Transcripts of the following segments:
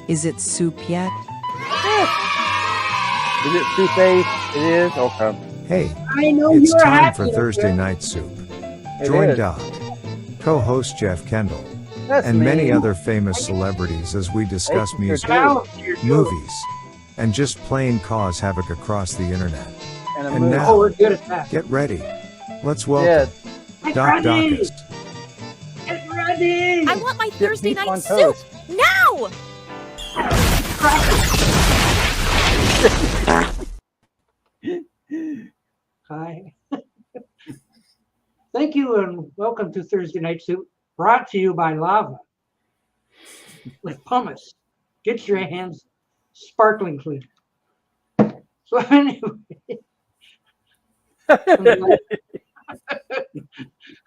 Is it soup yet? Is it soup? It is? Okay. Hey, I know it's you're time happy for with Thursday it. Night Soup. It Join is. Doc, co-host Jeff Kendall, That's and me. many other famous celebrities as we discuss Hey, music, Now, you're doing- movies, and just plain cause havoc across the internet. And, And now- Oh, we're good at that. Get ready. Let's welcome Yes. Get Doc ready. Dacus. Get ready. I want my Thursday beef night on soup toast. now! Hi. Thank you and welcome to Thursday Night Soup, brought to you by Lava with pumice. Get your hands sparkling clean. So anyway,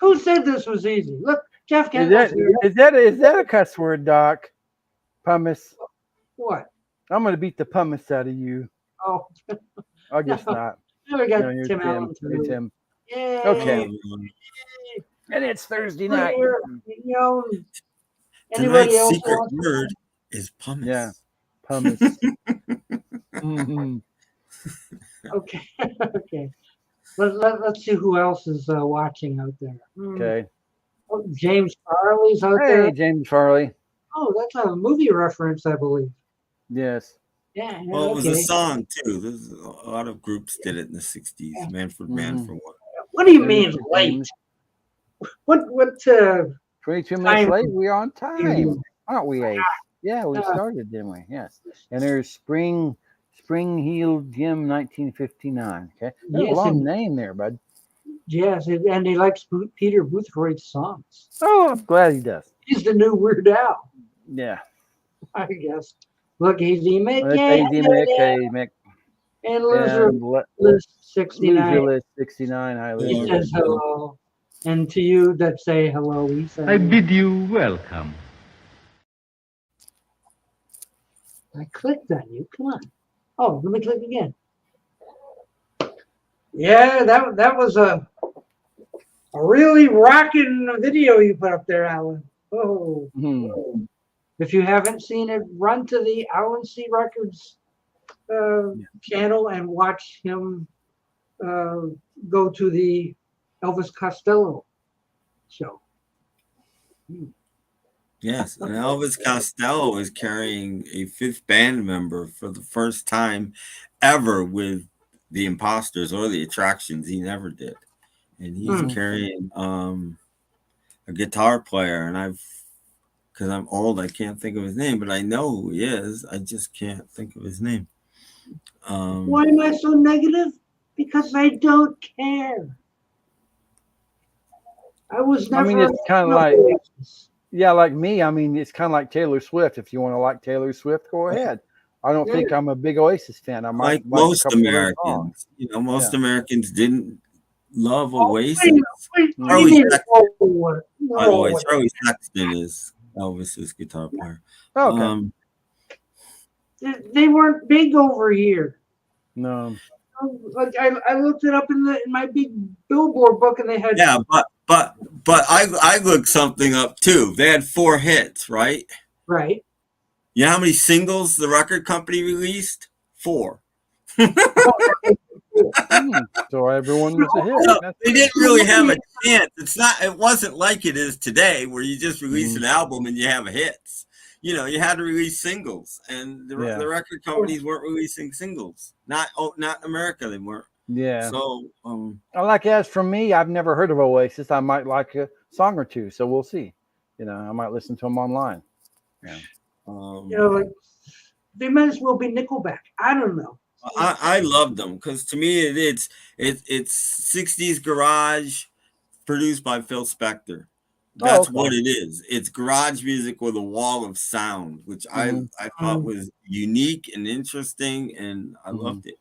who said this was easy? Look, Jeff Is Kendall's that, here. is that a cuss word, Doc? Pumice. What? I'm going to beat the pumice out of you. Oh, I guess No. not. now we got No, you're Tim Tim. Allen. You're Tim. Yay. Okay. And it's Thursday night. We're here, you know, anybody Tonight's else secret wants to- word is pumice. Yeah. Pumice. Mhm. Okay, okay. Let's see who else is watching out there. Okay. Oh, James Farley's out Hey, there. James Farley. Oh, that's a movie reference, I believe. Yes. Yeah, yeah, Well, it was okay. a song too. There's a lot of groups did it in the '60s. Manfred Mann for one. What do you mean late? What 22 Time. minutes late. We're on you time, mean? aren't we, Ace? Yeah, we started, didn't we? Yes. And there's Spring Heel Gym 1959. Okay. That's Yes, a long and- name there, bud. Yes, and he likes Peter Boothroyd's songs. Oh, I'm glad he does. He's the new Weird Al, Yeah. I guess. Look, he's Mick, Well, that's AZ Mick, hey, Mick. and Loser And List Loser 69. List 69. Hi, He Liz. says hello. And to you that say hello, we say I bid you welcome. I clicked on you. Come on. Oh, let me click again. Yeah, that was a really rocking video you put up there, Alan. Oh, Mhm. if you haven't seen it, run to the Alan C. Records channel and watch him go to the Elvis Costello show. Yes, and Elvis Costello is carrying a fifth band member for the first time ever with the Imposters or the Attractions. He never did, and he's carrying a guitar player. And because I'm old, I can't think of his name, but I know who he is. I just can't think of his name. Why am I so negative? Because I don't care. I was never. I mean, it's kind of like, yeah, like me. I mean, it's kind of like Taylor Swift. If you want to like Taylor Swift, go ahead. I don't think I'm a big Oasis fan. I might Like like most a couple of their songs. Americans, most Americans didn't love Oh, Oasis. wait, what do Charlie you mean? Sexton, Oh, by the way, no. Charlie Sexton is Elvis's guitar player. Oh, okay. They weren't big over here. No. Like I looked it up in my big billboard book, and they had but I looked something up too. They had 4 hits, right? right. You know how many singles the record company released? 4. So everyone was a hit. No, That's they didn't really have a chance. It wasn't like it is today, where you just release an album and you have hits. You had to release singles, and the record companies weren't releasing singles. Not in America, they weren't. Yeah. So, like as for me, I've never heard of Oasis. I might like a song or two, so we'll see. I might listen to them online. Yeah. Like they might as well be Nickelback. I don't know. I love them because to me it's 60s garage produced by Phil Spector. That's what it is. It's garage music with a wall of sound, which I thought was unique and interesting, and I loved it.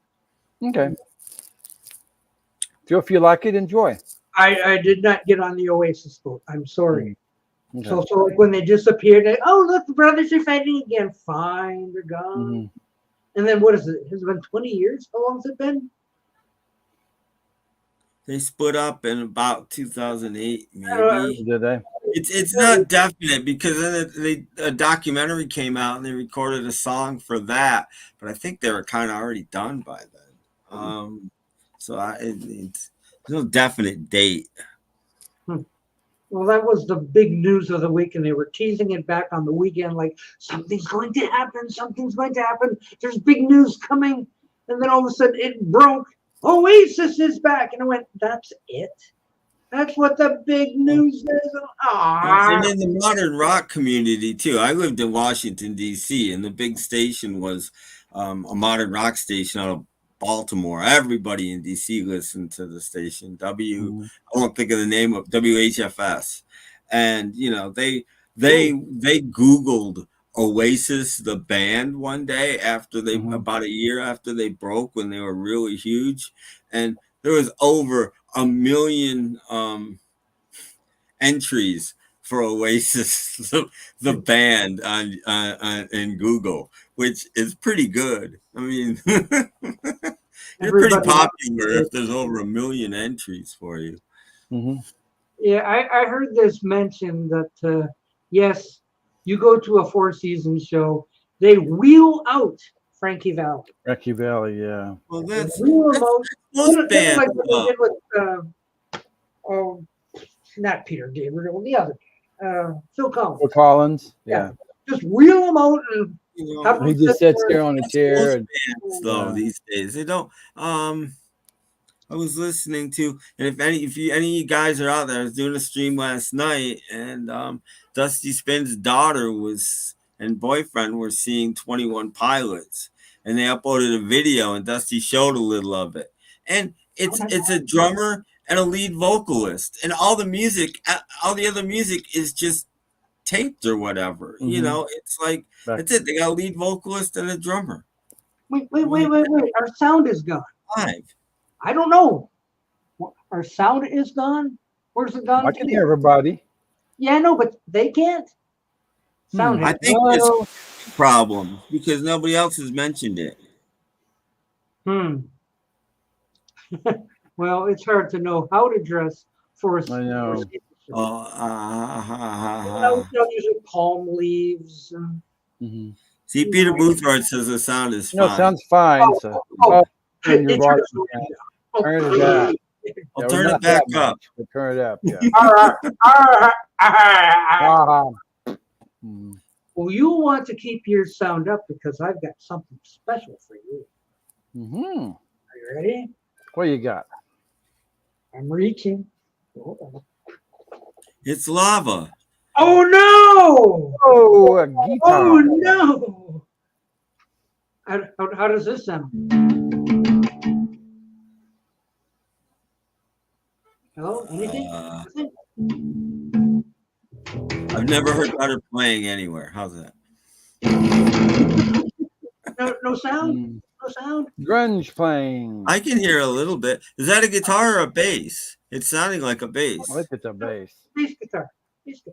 Okay. So if you like it, enjoy. I did not get on the Oasis boat. I'm sorry. Okay. So like when they disappeared, look, the brothers are fighting again. Fine, they're gone. And then what is it? Has it been 20 years? How long has it been? They split up in about 2008, maybe. Did they? It's not definite because then a documentary came out and they recorded a song for that, but I think they were kind of already done by then. So it's no definite date. Well, that was the big news of the week, and they were teasing it back on the weekend like something's going to happen, something's going to happen. There's big news coming, and then all of a sudden it broke. Oasis is back, and I went, "That's it? That's what the big news is?" And in the modern rock community too. I lived in Washington D.C. and the big station was a modern rock station out of Baltimore. Everybody in DC listened to the station. I won't think of the name of WHFS, and you know they Googled Oasis the band one day after they about a year after they broke when they were really huge, and there was over 1 million entries for Oasis the band on in Google, which is pretty good. I mean, you're pretty popular if there's over 1 million entries for you. Yeah, I heard this mentioned that yes, you go to a Four Seasons show, they wheel out Frankie Valli. Frankie Valli, yeah. Well, that's most bands. Like what they did with not Peter Gabriel, the other Phil Collins. Phil Collins, yeah. Just wheel them out and he just sits there on a chair. And, bands, though these days they don't. I was listening to, and if any of you guys are out there, I was doing a stream last night, and Dusty Spin's daughter and boyfriend were seeing 21 Pilots, and they uploaded a video, and Dusty showed a little of it, and it's a drummer and a lead vocalist, and all the other music is just taped or whatever. You know, it's like that's it. They got a lead vocalist and a drummer. Wait! Our sound is gone. Live. I don't know. Our sound is gone. Where's it gone? I can hear everybody. Yeah, no, but they can't. Sound. I think it's a problem because nobody else has mentioned it. Well, it's hard to know how to dress for a I know. Usually palm leaves. See, Peter Boothroyd says the sound is fine. No, it sounds fine. Turn it down. I'll turn it back up. Turn it up. Yeah. Well, you'll want to keep your sound up because I've got something special for you. Are you ready? What you got? I'm reaching. It's lava. Oh no! Oh, a guitar. Oh no! How does this sound? Hello? Anything? I've never heard better playing anywhere. How's that? No sound? No sound? Grunge playing. I can hear a little bit. Is that a guitar or a bass? It's sounding like a bass. I think it's a bass. Bass guitar.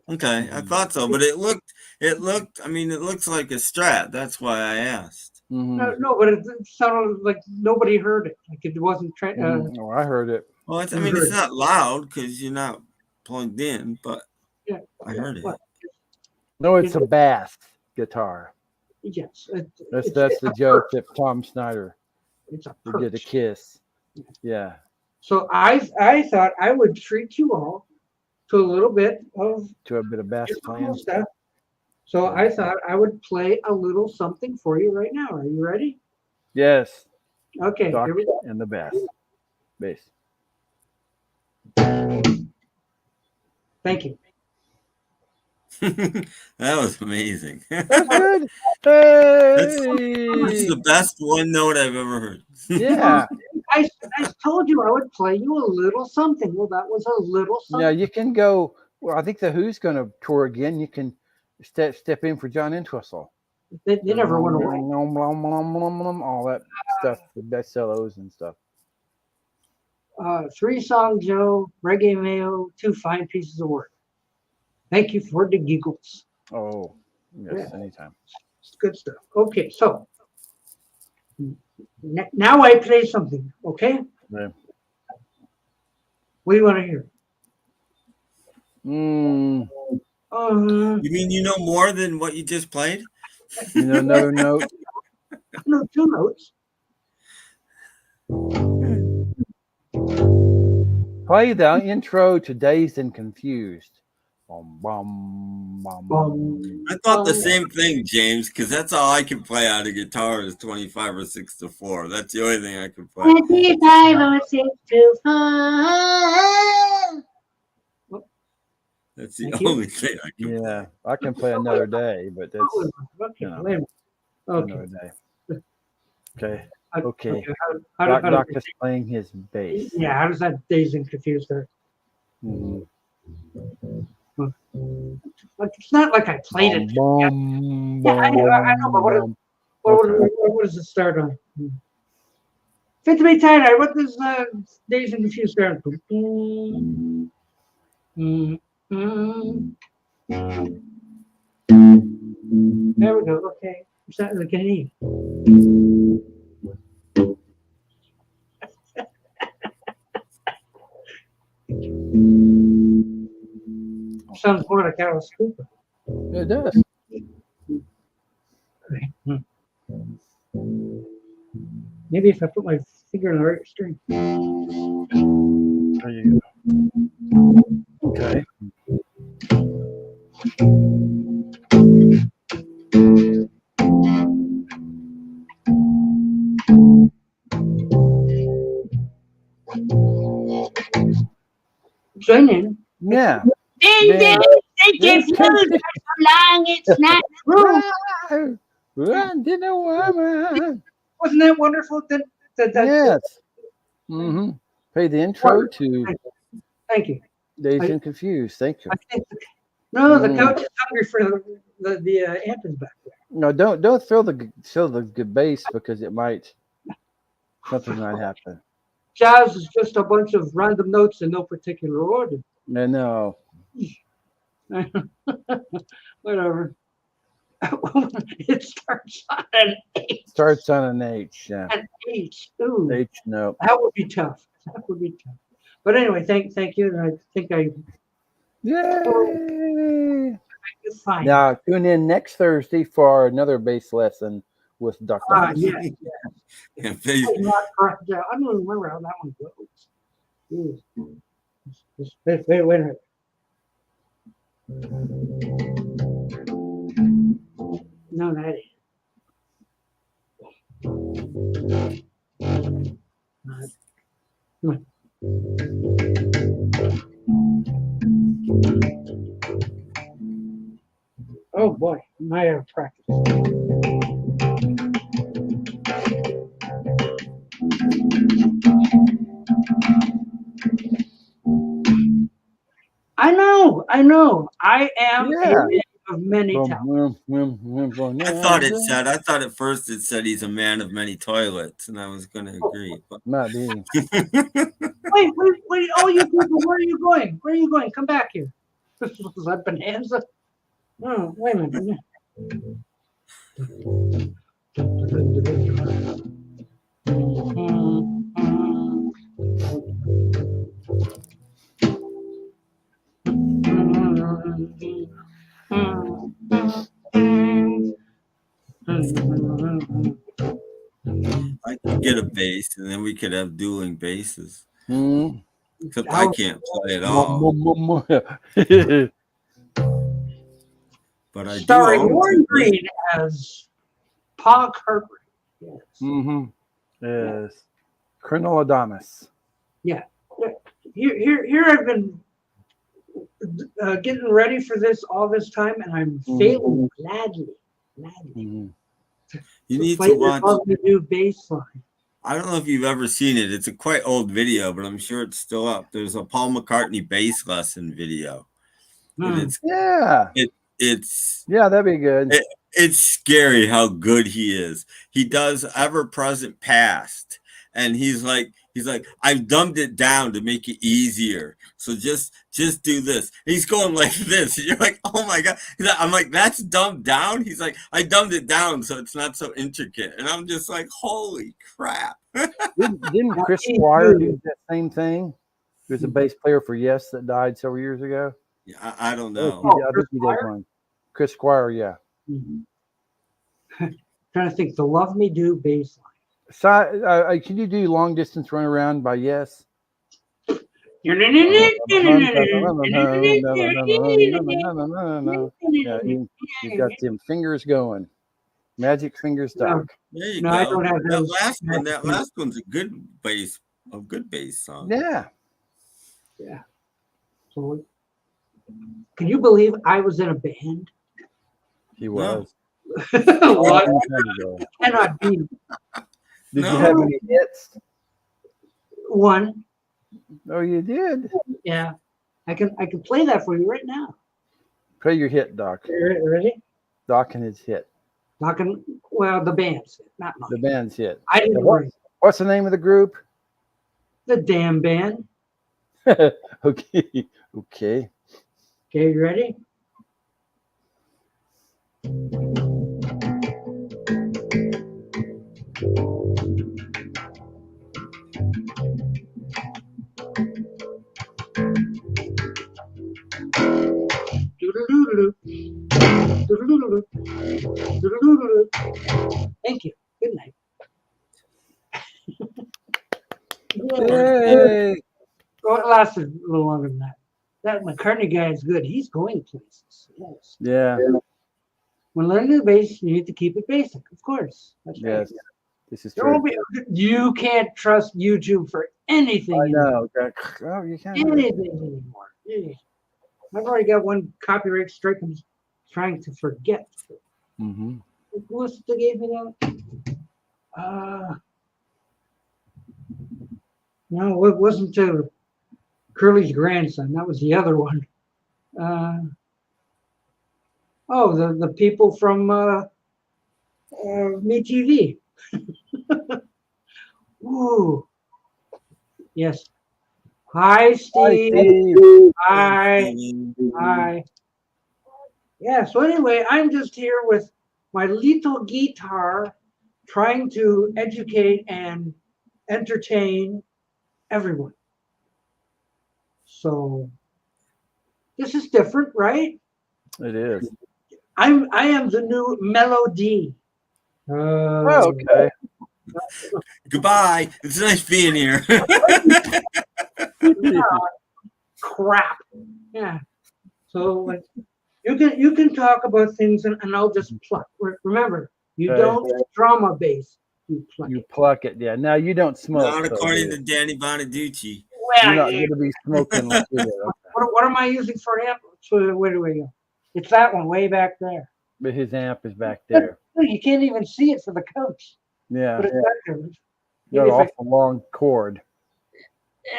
Okay, I thought so, but it looks like a Strat. That's why I asked. No, but it sounded like nobody heard it. Like it wasn't. Oh, I heard it. Well, it's not loud because you're not plugged in, but I heard it. No, it's a bass guitar. Yes. That's the joke that Tom Snyder did a Kiss. Yeah. So I thought I would treat you all to a little bit of bass playing stuff. So I thought I would play a little something for you right now. Are you ready? Yes. Okay. Here we go. And the bass. Thank you. That was amazing. That's good. That's the best one note I've ever heard. Yeah. I told you I would play you a little something. Well, that was a little something. Yeah, you can go. Well, I think the Who's going to tour again. You can step in for John Entwistle. They never went away. All that stuff, the bestsellos and stuff. 3-song Joe, Reggae Mayo, 2 fine pieces of work. Thank you for the giggles. Oh, yes, anytime. It's good stuff. Okay, so now I play something, okay? Yeah. What do you want to hear? You mean you know more than what you just played? You know another note? No, two notes. Play the intro to Dazed and Confused. Bum, bum, bum. I thought the same thing, James, because that's all I can play on a guitar is 25 or 6 to 4. That's the only thing I can play. 25 or 6 to 4. That's the Thank you. only thing I can play. Yeah, I can play another day, but that's Okay, you know, wait a minute. Okay. another day. Okay. How- Okay. How, Doc how, Doc is playing his bass. yeah, how does that Dazed and Confused start? Mhm. Like, it's not like I played it. Bum, Yeah, I know, but bum. what does it start on? Fit to be tied. What does Dazed and Confused start on? There we go. Okay. It's not like an E. Sounds more like Alice Cooper. It does. Maybe if I put my finger on the right string. There you go. Okay. Join in. Yeah. Ding, Then- ding, stay confused for so long, it's not true. Wasn't that wonderful? That Yes. Mm-hmm. Play the intro to Thank you. Dazed and Confused. Thank you. I think no, the Mm. couch is hungry for the amp is back there. No, don't throw the bass because it might something might happen. Jazz is just a bunch of random notes in no particular order. No. Whatever. It starts on an H. Starts on an H. Yeah. An H. Ooh, H note. that would be tough. That would be tough. But anyway, thank you. And I think Yay! it's fine. Now tune in next Thursday for another bass lesson with Dr. Yeah. Yeah, bass- Yeah, I don't remember how that one goes. Ooh. Wait a minute. No, that ain't. Come on. Oh boy, I have practice. I know. I am Yeah. a man of many talents. I thought at first it said he's a man of many toilets, and I was going to agree. But Might be. Wait! All you people, where are you going? Where are you going? Come back here. Was that Bonanza? Oh, wait a minute. I could get a bass, and then we could have dueling basses. Mm. Except I can't play at all. But I do. Starring own Warren two Green as Pa Cartwright. Yes. Mm-hmm. Yes. Colonel Adonis. Here I've been getting ready for this all this time, and I'm failing gladly. Mm-hmm. You need Play to this watch. on the new bass line. I don't know if you've ever seen it. It's a quite old video, but I'm sure it's still up. There's a Paul McCartney bass lesson video. And Yeah. it's that'd be good. it's scary how good he is. He does ever present past, and he's like I've dumbed it down to make it easier. So just do this. And he's going like this. And you're like, oh my god. I'm like, that's dumbed down. He's like, I dumbed it down so it's not so intricate. And I'm just like, holy crap. Didn't Chris Squire do that same thing? He was a bass player for Yes that died several years ago. Yeah, I don't Oh, know. I think he did one. Chris Squire, yeah. Mhm. Trying to think. The Love Me Do bass line. So, can you do long distance run around by Yes? Yeah, you've got them fingers going. Magic fingers, Doc. There you No, I go. don't have That those. last one's a good bass song. Yeah. Yeah. So, can you believe I was in a band? He No. was. What? Long time ago. Cannot be Did you No. have any hits? one. Oh, you did. Yeah, I can play that for you right now. Play your hit, Doc. Ready? Doc and his hit. Talking. Well, the band's not mine. The band's hit. I didn't Now, write what's the name of the group? the damn band. Okay. Okay. Okay, you ready? Doodle-doodle-doo. Doodle-doodle-doo. Doodle-doodle-doo. Thank you. Good night. Yay. Well, it lasted a little longer than that. That McCartney guy is good. He's going places. Yes. Yeah. When learning the bass, you need to keep it basic, of course. That's right. Yes. This is There true. won't be, you can't trust YouTube for anything. I anymore. know. Oh, you can't. Anything anymore. Yeah. I've already got one copyright strike I'm trying to forget. Mm-hmm. Who was it that gave me that? No, it wasn't Curly's grandson. That was the other one. The people from Me TV. Ooh. Yes. Hi, Steve. Hi. Hi. Yeah, so anyway, I'm just here with my little guitar trying to educate and entertain everyone. So this is different, right? It is. I am the new melody. Oh, okay. Goodbye. It's nice being here. Crap. Yeah. So like, you can talk about things and I'll just pluck. Remember, you Okay. don't strum a bass. You pluck You it. pluck it. Yeah. Now you don't smoke. Not so according to Danny Bonaducci. you're not Well, going to be smoking like you do. what am I using for amp? So where do we go? It's that one way back there. But his amp is back there. Look, you can't even see it for the couch. Yeah. But it's back there. Got Maybe an if I- awful long cord.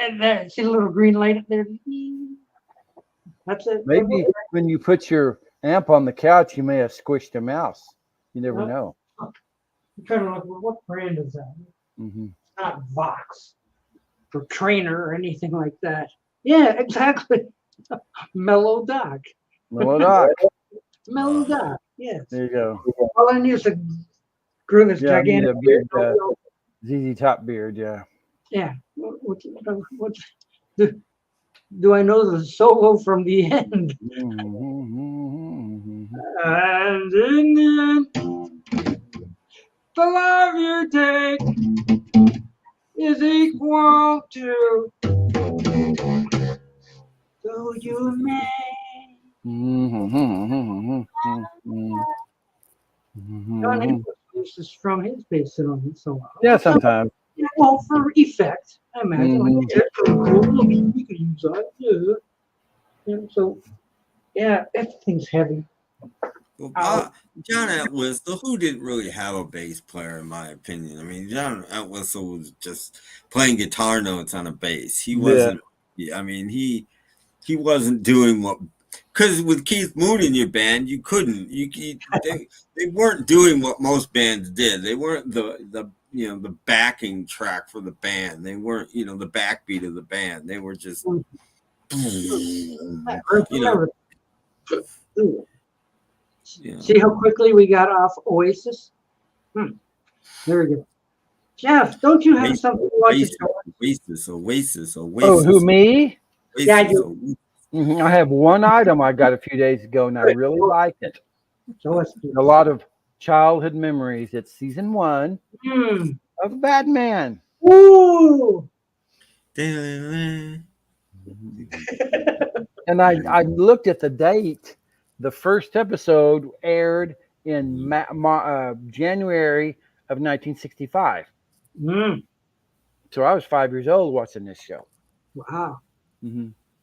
And there, see the little green light up there? That's it. Maybe when you put your amp on the couch, you may have squished a mouse. You never Well, know. I'm trying to look, what brand is that? Mm-hmm. It's not Vox or Trainer or anything like that. Yeah, exactly. Mellow Doc. Well, Doc. Mellow Doc, yes. There you go. All I need is to grow this Yeah, I need gigantic a big beard. ZZ Top beard. Yeah. Yeah. Do I know the solo from the end? Mm-hmm. And in the end, the love you take is equal to who you make. John Nicholas uses from his bass on so Yeah, sometimes. Yeah, well, for effect, I imagine. Like, yeah, cool. We could use that. Yeah. So, yeah, everything's heavy. Well, John Entwistle, who didn't really have a bass player, in my opinion. I mean, John Entwistle was just playing guitar notes on a bass. He wasn't. I mean, he wasn't doing what. Because with Keith Moon in your band, you couldn't. They weren't doing what most bands did. They weren't the backing track for the band. They weren't the backbeat of the band. They were just See how quickly we got off Oasis? There we go. Jeff, don't you have something you want to tell us? Oasis. Oh, who, me? Yeah, you. I have one item I got a few days ago, and I really liked it. Show us. A lot of childhood memories. It's season 1 Mm. of Batman. Ooh. And I looked at the date. The first episode aired in January of 1965. Mm. So I was 5 years old watching this show. Wow.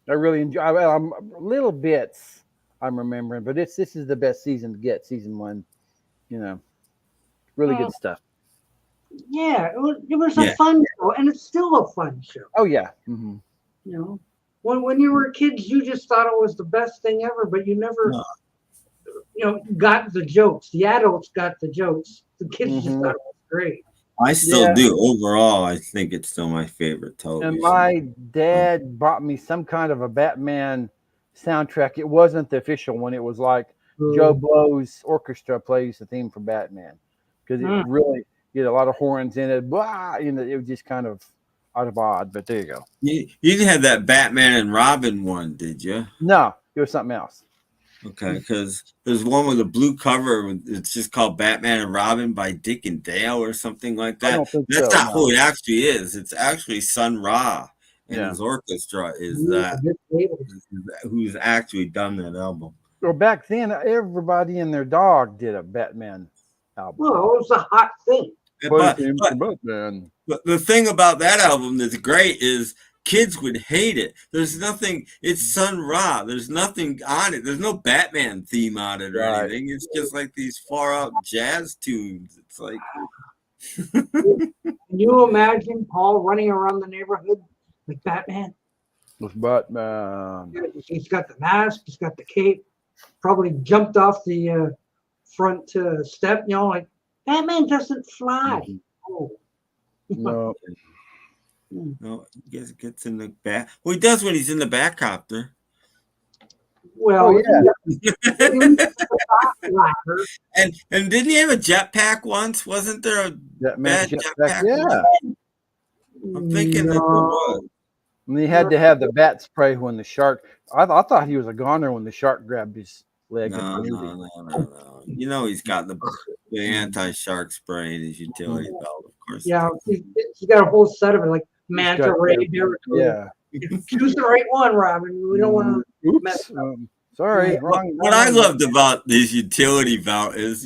I really enjoy. Well, I'm little bits I'm remembering, but this is the best season to get. Season 1, really good stuff. Yeah, it was a fun show, and it's still a fun show. Oh yeah. You know, when you were kids, you just thought it was the best thing ever, but you never, got the jokes. The adults got the jokes. The kids just thought it was great. I still do. Overall, I think it's still my favorite television. And my dad bought me some kind of a Batman soundtrack. It wasn't the official one. It was like Joe Blow's orchestra plays the theme for Batman, because it really a lot of horns in it. Blah, it was just kind of out of odd. But there you go. You didn't have that Batman and Robin one, did you? No, it was something else. Okay, because there's one with a blue cover. It's just called Batman and Robin by Dick and Dale or something like that. I don't think That's so, not who it actually is. It's actually Sun Ra, and his orchestra is who's actually done that album. Well, back then, everybody and their dog did a Batman album. Well, it was a hot thing. But Batman. the thing about that album that's great is kids would hate it. There's nothing. It's Sun Ra. There's nothing on it. There's no Batman theme on it or anything. It's just like these far out jazz tunes. It's like. Can you imagine Paul running around the neighborhood like Batman? With Batman. He's got the mask. He's got the cape. Probably jumped off the front step. Like Batman doesn't fly. Oh. No. No, he gets in the back. Well, he does when he's in the back copter. Well, and didn't he have a jetpack once? Wasn't there a bad jetpack? Yeah. I'm thinking that there was. And he had to have the bat spray when the shark. I thought he was a goner when the shark grabbed his leg. No. He's got the anti-shark spray in his utility belt, of course. Yeah, he's got a whole set of it, like manta ray. Yeah. Choose the right one, Robin. We don't want to mess up. Sorry. What I loved about this utility belt is,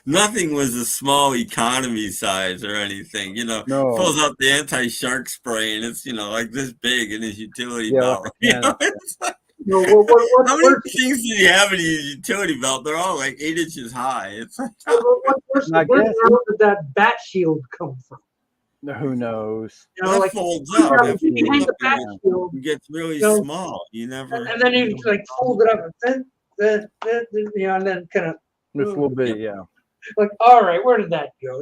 nothing was a small economy size or anything. Pulls out the anti-shark spray and it's, like this big in his utility belt. It's like, how many things did he have in his utility belt? They're all like 8 inches high. It's like, where did that bat shield come from? Who knows? That folds up. Behind the bat shield, it gets really small. You never. And then you like fold it up and then kind of. Just a little bit, yeah. Like, all right, where did that go?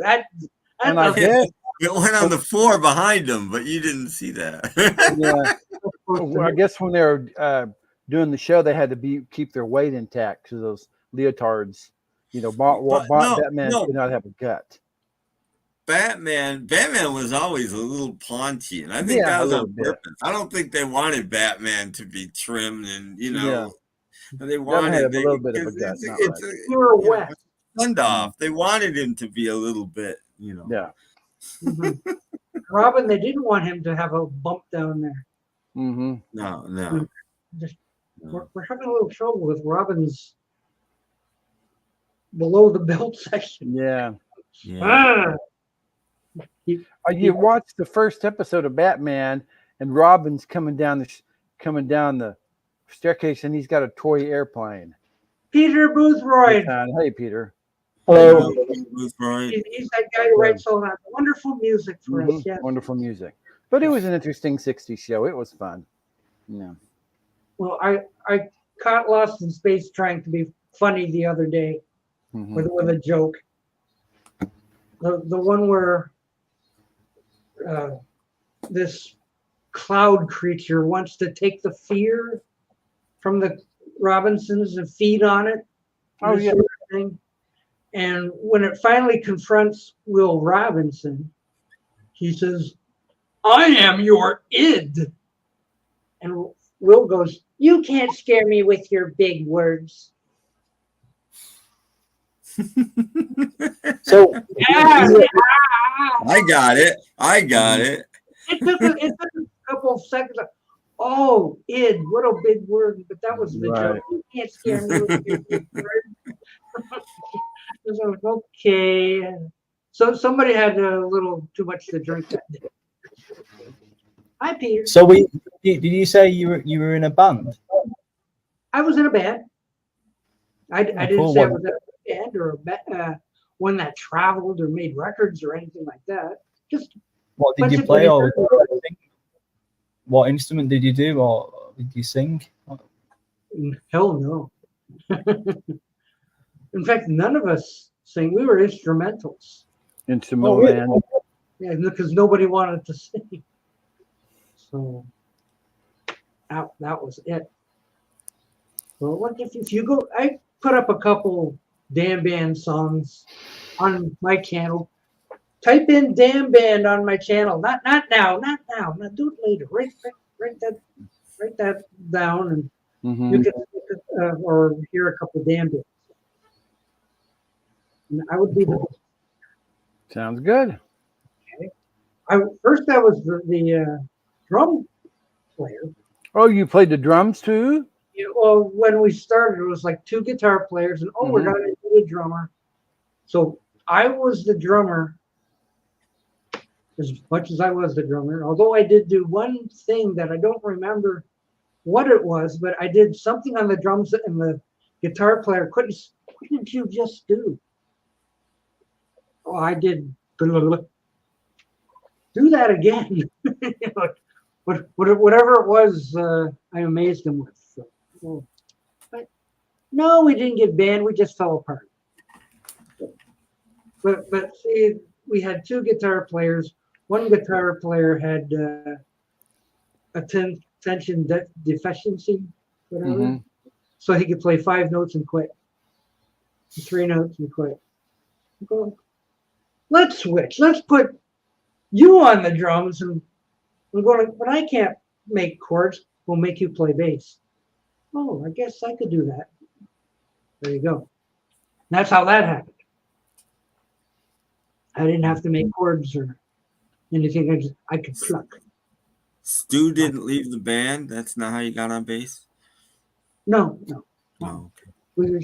And I guess it went on the floor behind him, but you didn't see that. Well, I guess when they were doing the show, they had to keep their weight intact because those leotards, Batman did not have a gut. Batman was always a little paunchy, and I think that was on purpose. I don't think they wanted Batman to be trimmed, and they wanted a little bit of a gut. You're wet. Off. They wanted him to be a little bit, Yeah. Mm-hmm. Robin, they didn't want him to have a bump down there. Mm-hmm. No. We're having a little trouble with Robin's below the belt section. Yeah. You watched the first episode of Batman, and Robin's coming down the staircase, and he's got a toy airplane. Peter Boothroyd. Hey, Peter. Hello. He's that guy who writes all that wonderful music for us. Yes. Wonderful music. But it was an interesting 60s show. It was fun. Yeah. Well, I caught Lost in Space trying to be funny the other day with a joke. The one where this cloud creature wants to take the fear from the Robinsons and feed on it. Oh, yeah. Thing. And when it finally confronts Will Robinson, he says, "I am your id." And Will goes, "You can't scare me with your big words." So Yeah, I got it. I got it. it took a couple of seconds. Oh, id, what a big word! But that was the Right. joke. You can't scare me with your big word. I was like, okay. So somebody had a little too much to drink that day. Hi, Peter. so did you say you were in a band? I was in a band. I didn't cool. say I was in a band or one that traveled or made records or anything like that. Just What did bunch you of play, or guitars. what instrument did you do, or did you sing? Hell no. In fact, none of us sing. We were instrumentals. Instrumental really? band. Yeah, because nobody wanted to sing. So that was it. Well, what if you go? I put up a couple damn band songs on my channel. Type in "damn band" on my channel. Not now. Not do it later. Write that down, and you Hmm. can or hear a couple damn bands. And I would be the Sounds good. first. I was the drum player. Oh, you played the drums too? Well, when we started, it was like 2 guitar players, and we're Mhm. gonna need a drummer. So I was the drummer as much as I was the drummer. Although I did do one thing that I don't remember what it was, but I did something on the drums and the guitar player couldn't. What did you just do? Oh, I did. Do that again. Whatever it was, I amazed him with. So, but no, we didn't get banned. We just fell apart. But see, we had 2 guitar players. One guitar player had attention deficiency, whatever. Mhm. So he could play 5 notes and quit, 3 notes and quit. Go, let's switch. Let's put you on the drums, and we're going to. But I can't make chords. We'll make you play bass. Oh, I guess I could do that. There you go. That's how that happened. I didn't have to make chords or anything. I could pluck. Stu didn't leave the band. That's not how you got on bass. No. No. We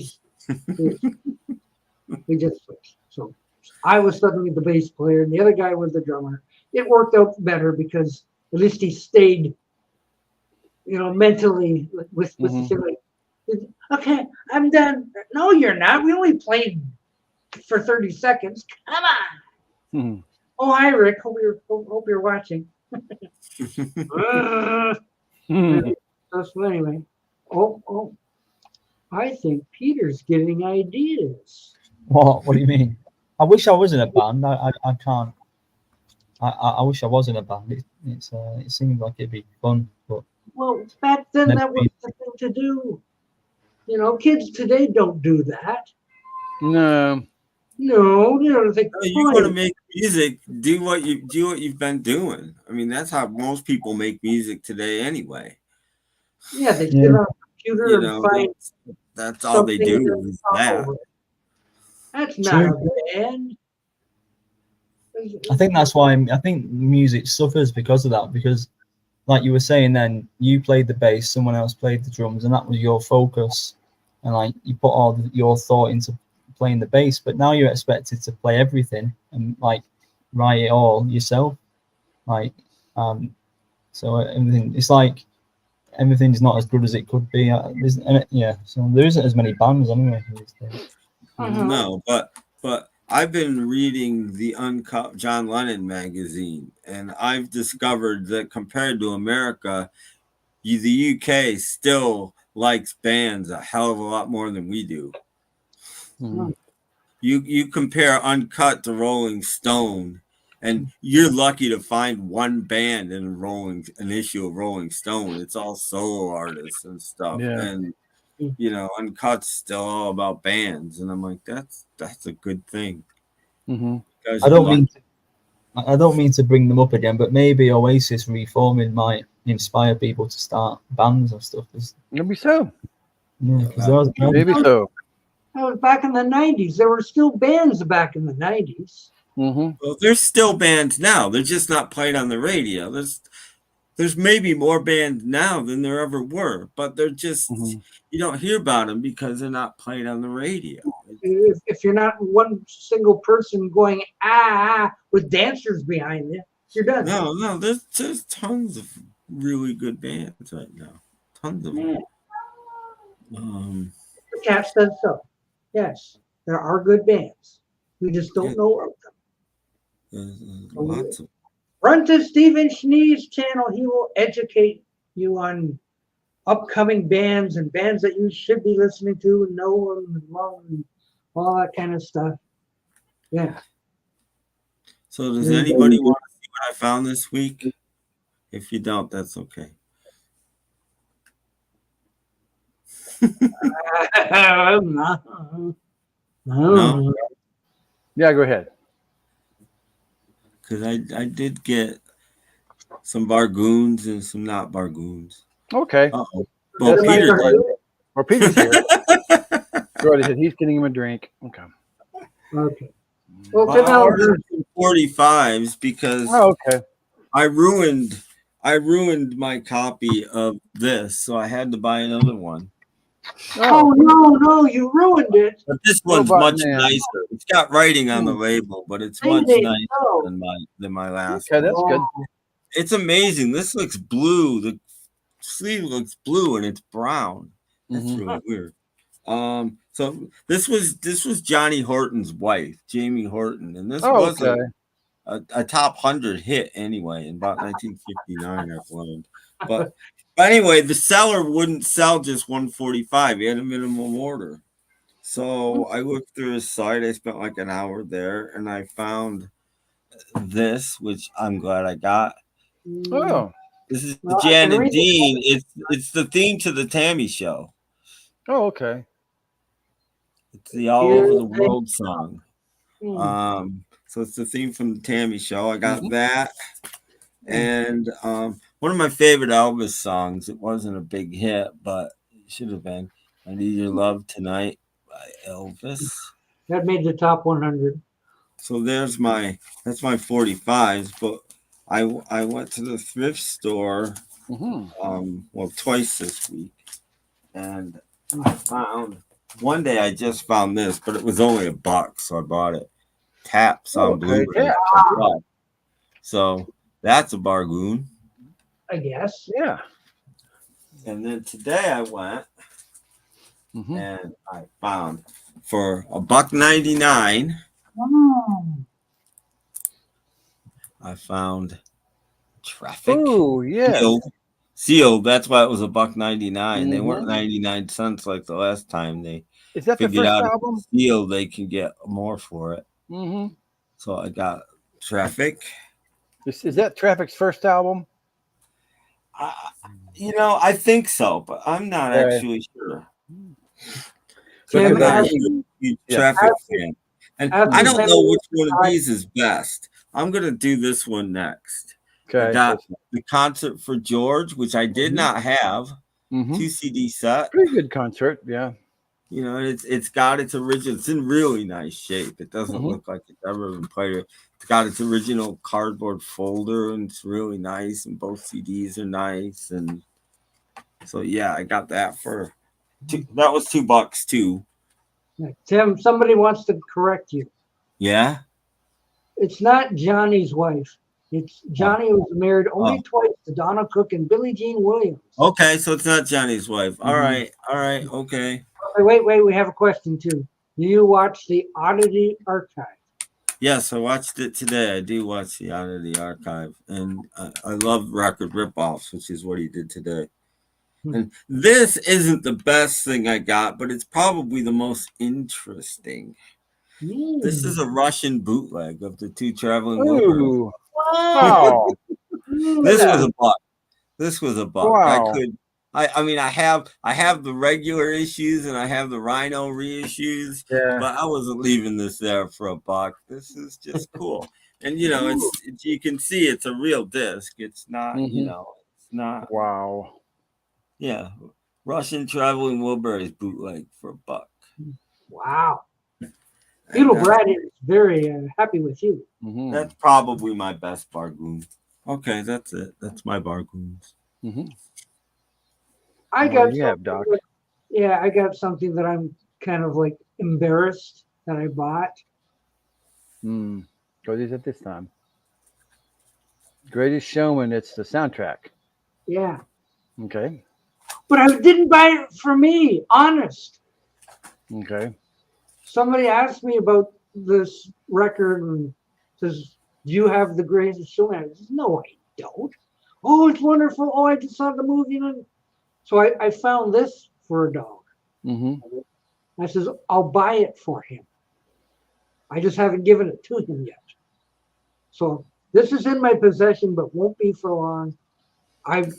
just switched. So I was suddenly the bass player, and the other guy was the drummer. It worked out better because at least he stayed, mentally with the thing. Like, okay, I'm done. No, you're not. We only played for 30 seconds. Come on. Mhm. Oh, hi, Rick. Hope you're watching. Mhm. So anyway, oh, I think Peter's getting ideas. What do you mean? I wish I was in a band. I can't. I wish I was in a band. It seemed like it'd be fun, but Well, back then Never that was the thing to do. Kids today don't do that. No. No, they You want to make music? Do what you've been doing. I mean, that's how most people make music today, anyway. Yeah, they sit Yeah. on a computer and find That's all they something do to is talk that. over. That's not True. a band. I think that's why I think music suffers because of that. Because, like you were saying, then you played the bass, someone else played the drums, and that was your focus, and like you put all your thought into playing the bass. But now you're expected to play everything and like write it all yourself, like so everything. It's like everything's not as good as it could be. So there isn't as many bands anyway these days. No, but I've been reading the Uncut John Lennon magazine, and I've discovered that compared to America, the UK still likes bands a hell of a lot more than we do. Mhm. You compare Uncut to Rolling Stone, and you're lucky to find one band in an issue of Rolling Stone. It's all solo artists and stuff, Yeah. and Uncut's still all about bands, and I'm like, that's a good thing. Mhm. I don't mean to bring them up again, but maybe Oasis reforming might inspire people to start bands and stuff. Maybe so. Yeah, 'cause there was- Maybe so. That was back in the 90s. There were still bands back in the 90s. Mm-hmm. Well, there's still bands now. They're just not played on the radio. There's maybe more bands now than there ever were, but they're just you don't hear about them because they're not played on the radio. If you're not one single person going with dancers behind you, you're done. No, there's tons of really good bands right now. Tons of them. The cat said so. Yes, there are good bands. We just don't know of them. There's lots of. Run to Stephen Schnee's channel. He will educate you on upcoming bands and bands that you should be listening to and know and love and all that kind of stuff. Yeah. So does anybody want to see what I found this week? If you don't, that's okay. No. Yeah, go ahead. Because I did get some bargoons and some not bargoons. Okay. Uh-oh. Well, That's Peter nice. did. Or Peter's here. Go right ahead. He's getting him a drink. Okay. Okay. Well, I ordered some 45s because I ruined my copy of this, so I had to buy another one. Oh no, you ruined it. But this one's much nicer. It's got writing on the label, but it's much nicer than my last one. Okay, that's good. It's amazing. This looks blue. The sleeve looks blue and it's brown. That's really weird. So this was Johnny Horton's wife, Jamie Horton, and this was a top 100 hit anyway in about 1959, I've learned. But anyway, the seller wouldn't sell just 145. He had a minimum order. So I looked through his site. I spent like an hour there, and I found this, which I'm glad I got. Oh, this is Jan and Dean. It's the theme to the Tammy Show. Oh, okay. It's the All Over the World song. So it's the theme from the Tammy Show. I got that, and one of my favorite Elvis songs. It wasn't a big hit, but it should have been. I Need Your Love Tonight by Elvis. That made the top 100. So that's my 45s. But I went to the thrift store twice this week, and I found one day I just found this, but it was only $1, so I bought it. Taps on Blu-ray. So that's a bargain, I guess. Yeah. And then today I went and I found for $1.99. I found Traffic. Oh yeah. Sealed. That's why it was $1.99. They weren't 99 cents like the last time. They Is that the figured first out album? Sealed, they can get more for it. So I got Traffic. Is that Traffic's first album? I think so, but I'm not actually sure. So I'm not a that- huge Traffic fan. And I don't know which one of these is best. I'm going to do this one next. Okay. I got the Concert for George, which I did not have. 2 CD set. Pretty good concert, yeah. It's got its original. It's in really nice shape. It doesn't look like it's ever been played. It's got its original cardboard folder, and it's really nice. And both CDs are nice. And so yeah, I got that for that was $2 too. Tim, somebody wants to correct you. Yeah. It's not Johnny's wife. It's Johnny was married only twice to Donna Cook and Billie Jean Williams. Okay, so it's not Johnny's wife. All right, okay. Wait, we have a question too. Do you watch the Oddity Archive? Yes, I watched it today. I do watch the Oddity Archive, and I love record ripoffs, which is what he did today. And this isn't the best thing I got, but it's probably the most interesting. This is a Russian bootleg of the Two Traveling Wilburys. Wow. This was $1. This was $1. Wow. I have the regular issues and I have the Rhino reissues, but I wasn't leaving this there for $1. This is just cool. And it's you can see it's a real disc. It's not, Not. Wow. Yeah. Russian Traveling Wilburys bootleg for $1. Wow. And Beetle Brad is very happy with you. Mm-hmm. that's probably my best bargoon. Okay, that's it. That's my bargoons. Mm-hmm. I What got do you have, something Doc? I got something that I'm kind of like embarrassed that I bought. What is it this time? Greatest Showman. It's the soundtrack. Yeah. Okay. But I didn't buy it for me, honest. Okay. Somebody asked me about this record and says, "Do you have the Greatest Showman?" I said, "No, I don't." "Oh, it's wonderful. Oh, I just saw the movie." So I found this for a dog. Mm-hmm. I says, "I'll buy it for him. I just haven't given it to him yet." So this is in my possession, but won't be for long. I,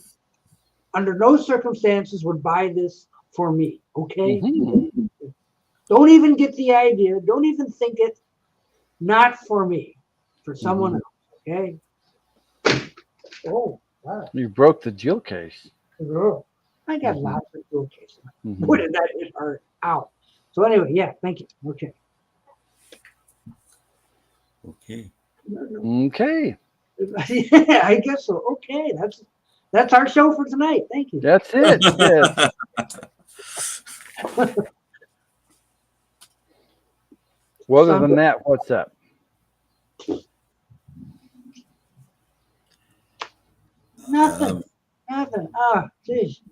under no circumstances, would buy this for me. Okay. Mm-hmm. Don't even get the idea. Don't even think it. Not for me. For someone else. Okay. Oh, wow. You broke the jewel case. Oh, I got lots of jewel cases. Mm-hmm. Boy, did that hit hard. Ow. So anyway, yeah. Thank you. Okay. Okay. Okay. Yeah, I guess so. Okay, that's our show for tonight. Thank you. That's it. Yes. Well, other than that, what's up? Nothing. Nothing. Ah, geez.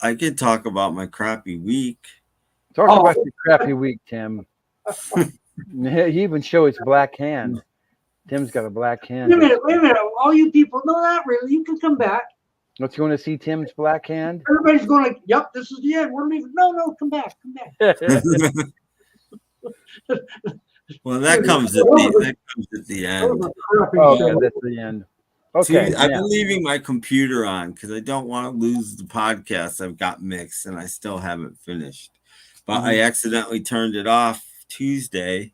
I could talk about my crappy week. Talk about your crappy week, Tim. He even show his black hand. Tim's got a black hand. Wait a minute. All you people, no, not really. You can come back. Don't you want to see Tim's black hand? Everybody's going like, "Yep, this is the end. We're leaving." No, come back. Come back. Well, that comes at the end. Oh, yeah, that's the end. Okay. See, I've been leaving my computer on because I don't want to lose the podcast I've got mixed and I still haven't finished. But I accidentally turned it off Tuesday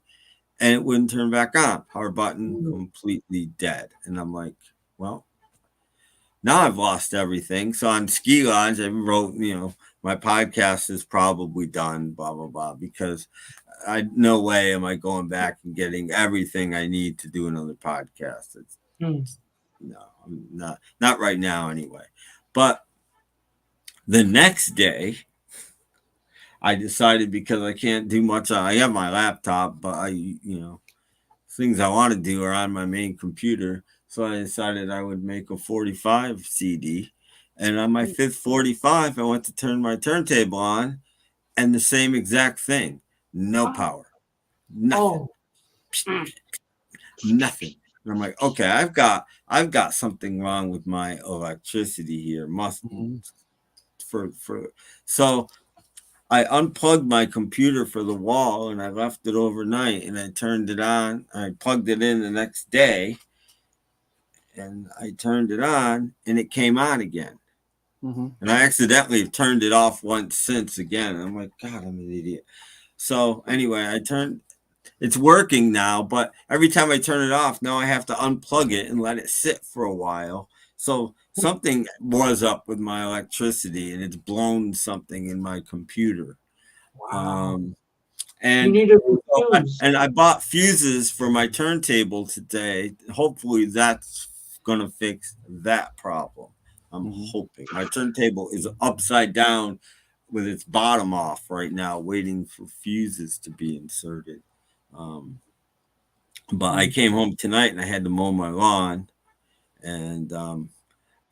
and it wouldn't turn back on. Power button completely dead. And I'm like, well, now I've lost everything. So on Ski Lodge, I wrote, my podcast is probably done, blah, blah, blah, because no way am I going back and getting everything I need to do another podcast. No, I'm not right now anyway. But the next day, I decided because I can't do much. I have my laptop, but things I want to do are on my main computer. So I decided I would make a 45 CD. And on my fifth 45, I went to turn my turntable on and the same exact thing. No power. Nothing. Nothing. And I'm like, okay, I've got something wrong with my electricity here. So I unplugged my computer for the wall and I left it overnight and I turned it on. I plugged it in the next day and I turned it on and it came on again. And I accidentally turned it off once since again. I'm like, God, I'm an idiot. So anyway, it's working now, but every time I turn it off, now I have to unplug it and let it sit for a while. So something was up with my electricity and it's blown something in my computer. Wow. And you need a fuse. And I bought fuses for my turntable today. Hopefully that's going to fix that problem. I'm hoping. My turntable is upside down with its bottom off right now, waiting for fuses to be inserted. But I came home tonight and I had to mow my lawn. And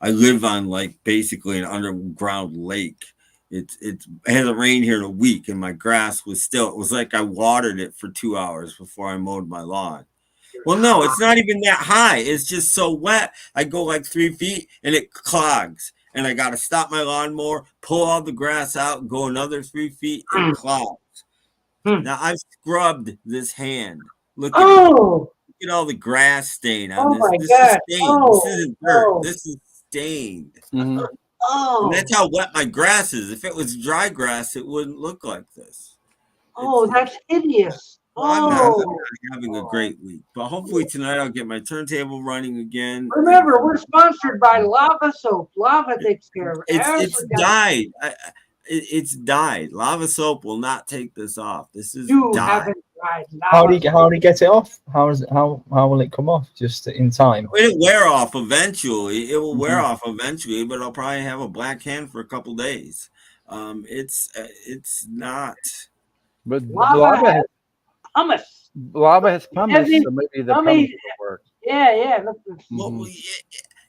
I live on basically an underground lake. It hasn't rained here in a week and my grass it was like I watered it for 2 hours before I mowed my lawn. Well, no, it's not even that high. It's just so wet. I go 3 feet and it clogs. And I got to stop my lawnmower, pull all the grass out, go another 3 feet and clogs. Now I've scrubbed this hand. Look at all the grass stain on this. This is stained. This isn't dirt. This is stained. And that's how wet my grass is. If it was dry grass, it wouldn't look like this. That's hideous. Well, I'm not Oh, having a great week, but hopefully tonight I'll get my turntable running again. remember, we're sponsored by Lava Soap. Lava takes care of It's every died. It's died. Lava Soap will not take this off. This is You died. haven't tried How Lava do you get it off? How will it come off? Just in time. It'll wear off eventually. It will wear Mhm. off eventually, but I'll probably have a black hand for a couple days. It's not. But Lava Pumice. lava has pumice, Heavy so maybe the pumice. pumice will work. Yeah. Look, Well,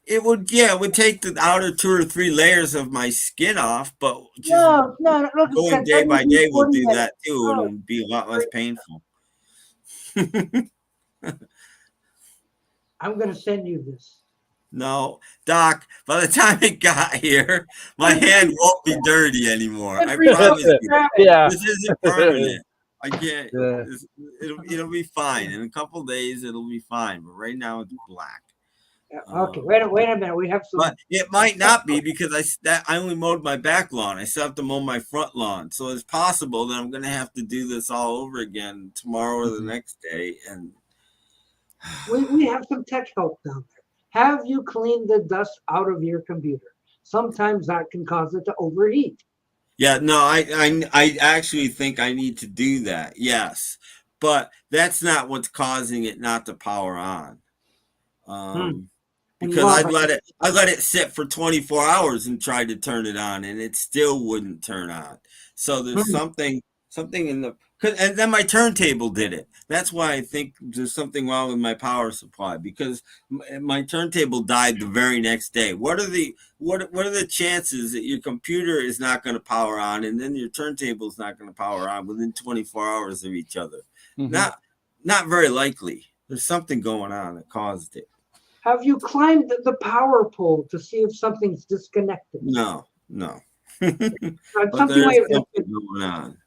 it would take the outer 2 or 3 layers of my skin off, but just no. Look, it's going got day by day will do WD-40 in it. that too, and Oh, it'll be a lot less painful. I'm going to send you this. No, Doc, by the time it got here, my hand won't be dirty anymore. I promise you. Yeah. This isn't permanent. I can't. Yeah. It'll be fine. In a couple of days, it'll be fine. But right now, it's black. Okay, wait a minute. We have some. But it might not be because I only mowed my back lawn. I still have to mow my front lawn. So it's possible that I'm going to have to do this all over again tomorrow or the next day. And we have some tech help down there. Have you cleaned the dust out of your computer? Sometimes that can cause it to overheat. yeah, no, I actually think I need to do that. Yes, but that's not what's causing it not to power on. Because I let it sit for 24 hours and tried to turn it on, and it still wouldn't turn on. So there's something in the. And then my turntable did it. That's why I think there's something wrong with my power supply, because my turntable died the very next day. What are the chances that your computer is not going to power on, and then your turntable is not going to power on within 24 hours of each other? Not very likely. There's something going on that caused it. Have you climbed the power pole to see if something's disconnected? No. Something There's something going on.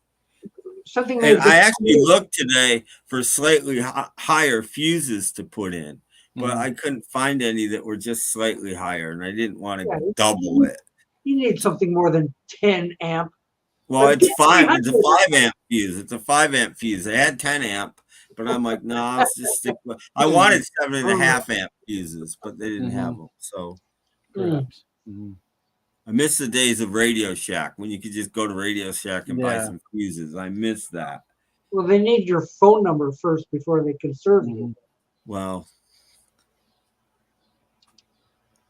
Something. And I actually looked today for slightly higher fuses to put in, but I couldn't find any that were just slightly higher, and I didn't want to double it. You need something more than 10 amp. Well, it's 5. It's a 5 amp fuse. It's a 5 amp fuse. I had 10 amp, but I'm like, no, I'll just stick with. I wanted 7.5 amp fuses, but they didn't have them. So I miss the days of Radio Shack when you could just go to Radio Shack and buy some fuses. I miss that. Well, they need your phone number first before they can serve you. Well.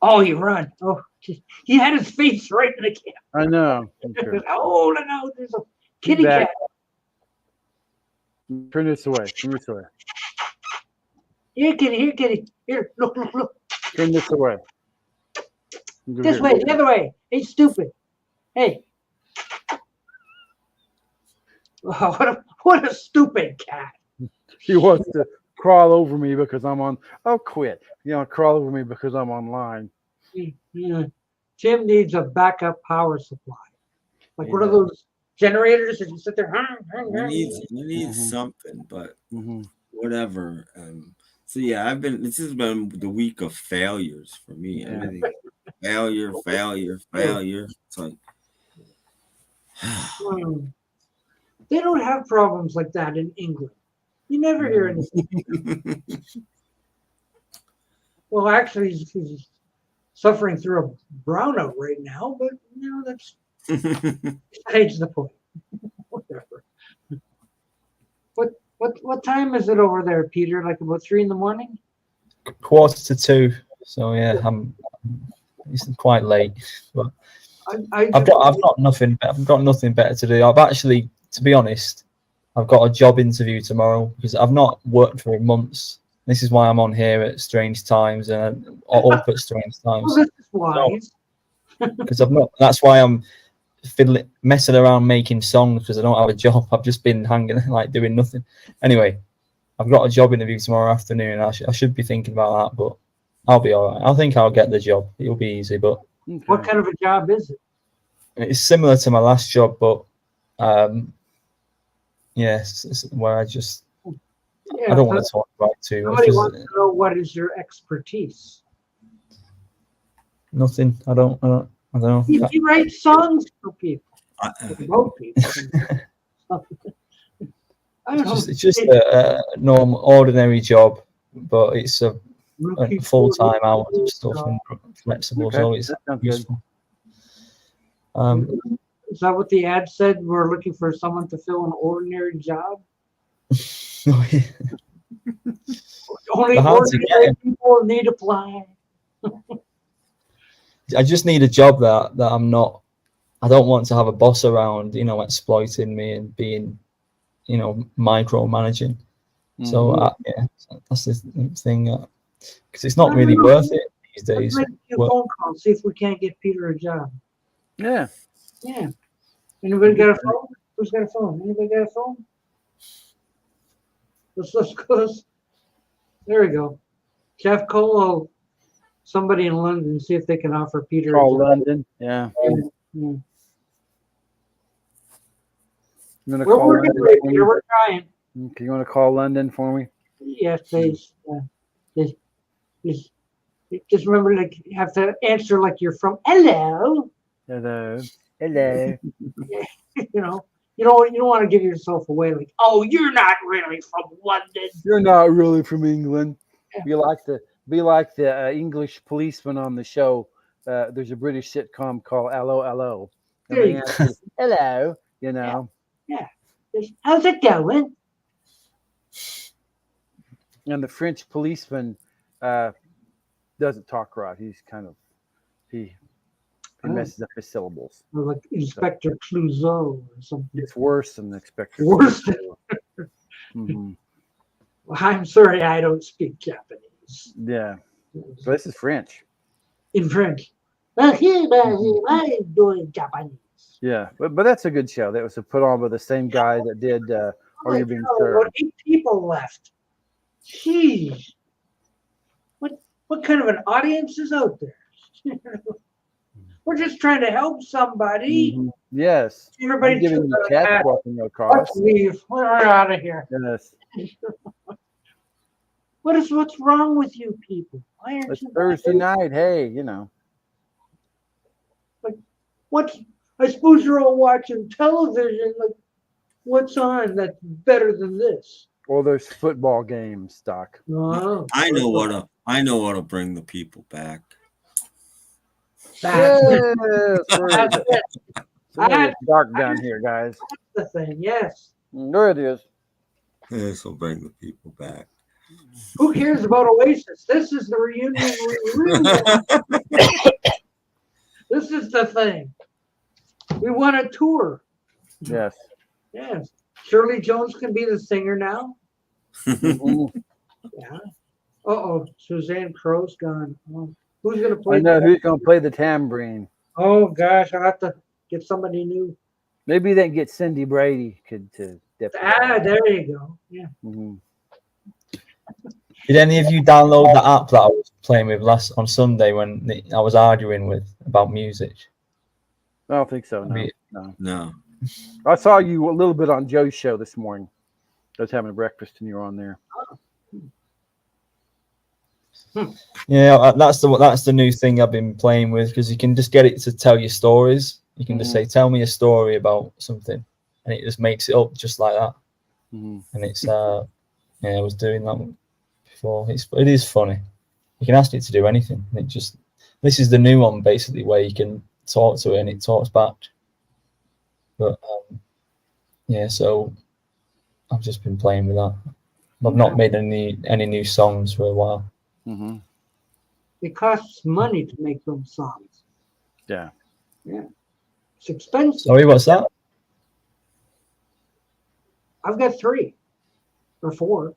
Oh, you run. Oh, he had his face right in the camera. I know. Okay. Oh, no, there's a kitty cat. Turn this away. Here, kitty. Here, look. Turn this away. This way, the other way. Hey, stupid. Hey. Oh, what a stupid cat. He wants to crawl over me because I'm on. Oh, quit. Crawl over me because I'm online. Tim needs a backup power supply. Like one of those generators that you sit there. We need something, but whatever. So yeah, this has been the week of failures for me. Everything failure. It's like they don't have problems like that in England. You never hear anything. Well, actually, he's suffering through a brownout right now, but that's besides the point. Whatever. What time is it over there, Peter? Like about 3 in the morning? 1:45. So yeah, it's quite late. But I've got nothing better to do. I've actually, to be honest, I've got a job interview tomorrow because I've not worked for months. This is why I'm on here at strange times and up at strange times. Well, this is wise. Because I've not. That's why I'm messing around making songs because I don't have a job. I've just been hanging, like doing nothing. Anyway, I've got a job interview tomorrow afternoon. I should be thinking about that, but I'll be all right. I think I'll get the job. It'll be easy. But what kind of a job is it? It's similar to my last job, but it's where I just I don't want to talk about it too much. Somebody wants to know what is your expertise. Nothing. I don't know. You write songs for people. Most people. I don't know. It's just a normal, ordinary job, but it's a full-time hours and stuff and flexible, Okay, so it's that sounds good. useful. Is that what the ad said? We're looking for someone to fill an ordinary job. Only They're hard to ordinary get. people need apply. I just need a job that I'm not. I don't want to have a boss around, exploiting me and being, micromanaging. So yeah, that's the thing. Because it's not really worth it these days. Let's make a phone call, see if we can't get Peter a job. Yeah. Yeah. Anybody got a phone? Who's got a phone? Anybody got a phone? Let's go. There we go. Jeff Cole, somebody in London, see if they can offer Peter Call a job. London. Yeah. Yeah. I'm gonna We're call working London for you, for Peter. me. We're trying. Okay, you want to call London for me? Yes, please. Just remember, like, you have to answer like you're from hello. Hello. Hello. You don't want to give yourself away like, oh, you're not really from London. You're not really from England. Be like the English policeman on the show. There's a British sitcom called Hello, Hello. And they answer, hello, Yeah. How's it going? And the French policeman doesn't talk right. He's kind of he messes up his syllables. Or like Inspector Clouseau or something. It's worse than the Inspector. Worse. Mm-hmm. Well, I'm sorry, I don't speak Japanese. Yeah. So this is French. In French. I'm doing Japanese. Yeah, but that's a good show. That was put on by the same guy that did Are You Being Served? About 8 people left. Jeez. What kind of an audience is out there? We're just trying to help somebody. Mm-hmm. Yes. Everybody I'm giving you cats walking across. Let's leave. We're out of here. Yes. What's wrong with you people? Why aren't It's you Thursday night. Hey, I suppose you're all watching television. Like, what's on that's better than this? Well, there's football games, Doc. Oh, I know what'll bring the people back. that's Yes, where is that's it? it. It's dark down here, guys. That's the thing. Yes. There it is. This will bring the people back. Who cares about Oasis? This is the reunion. This is the thing. We want a tour. Yes. Yes. Shirley Jones can be the singer now. Mhm. Yeah. Uh-oh. Suzanne Crow's gone. Oh, who's going to I play? know who's going to play the tambourine. Oh, gosh. I'll have to get somebody new. Maybe they can get Cindy Brady to dip. There you go. Yeah. Mhm. Did any of you download the app that I was playing with on Sunday when I was arguing about music? I don't think so. No. No. I saw you a little bit on Joe's show this morning. I was having breakfast and you're on there. Yeah, that's the new thing I've been playing with, because you can just get it to tell you stories. You can just say, "Tell me a story about something," and it just makes it up just like that. Mhm. And it's I was doing that before. It is funny. You can ask it to do anything, and this is the new one basically where you can talk to it and it talks back. But so I've just been playing with that. I've not made any new songs for a while. Mhm. It costs money to make those songs. Yeah. Yeah. It's expensive. Sorry, what's that? I've got 3 or 4.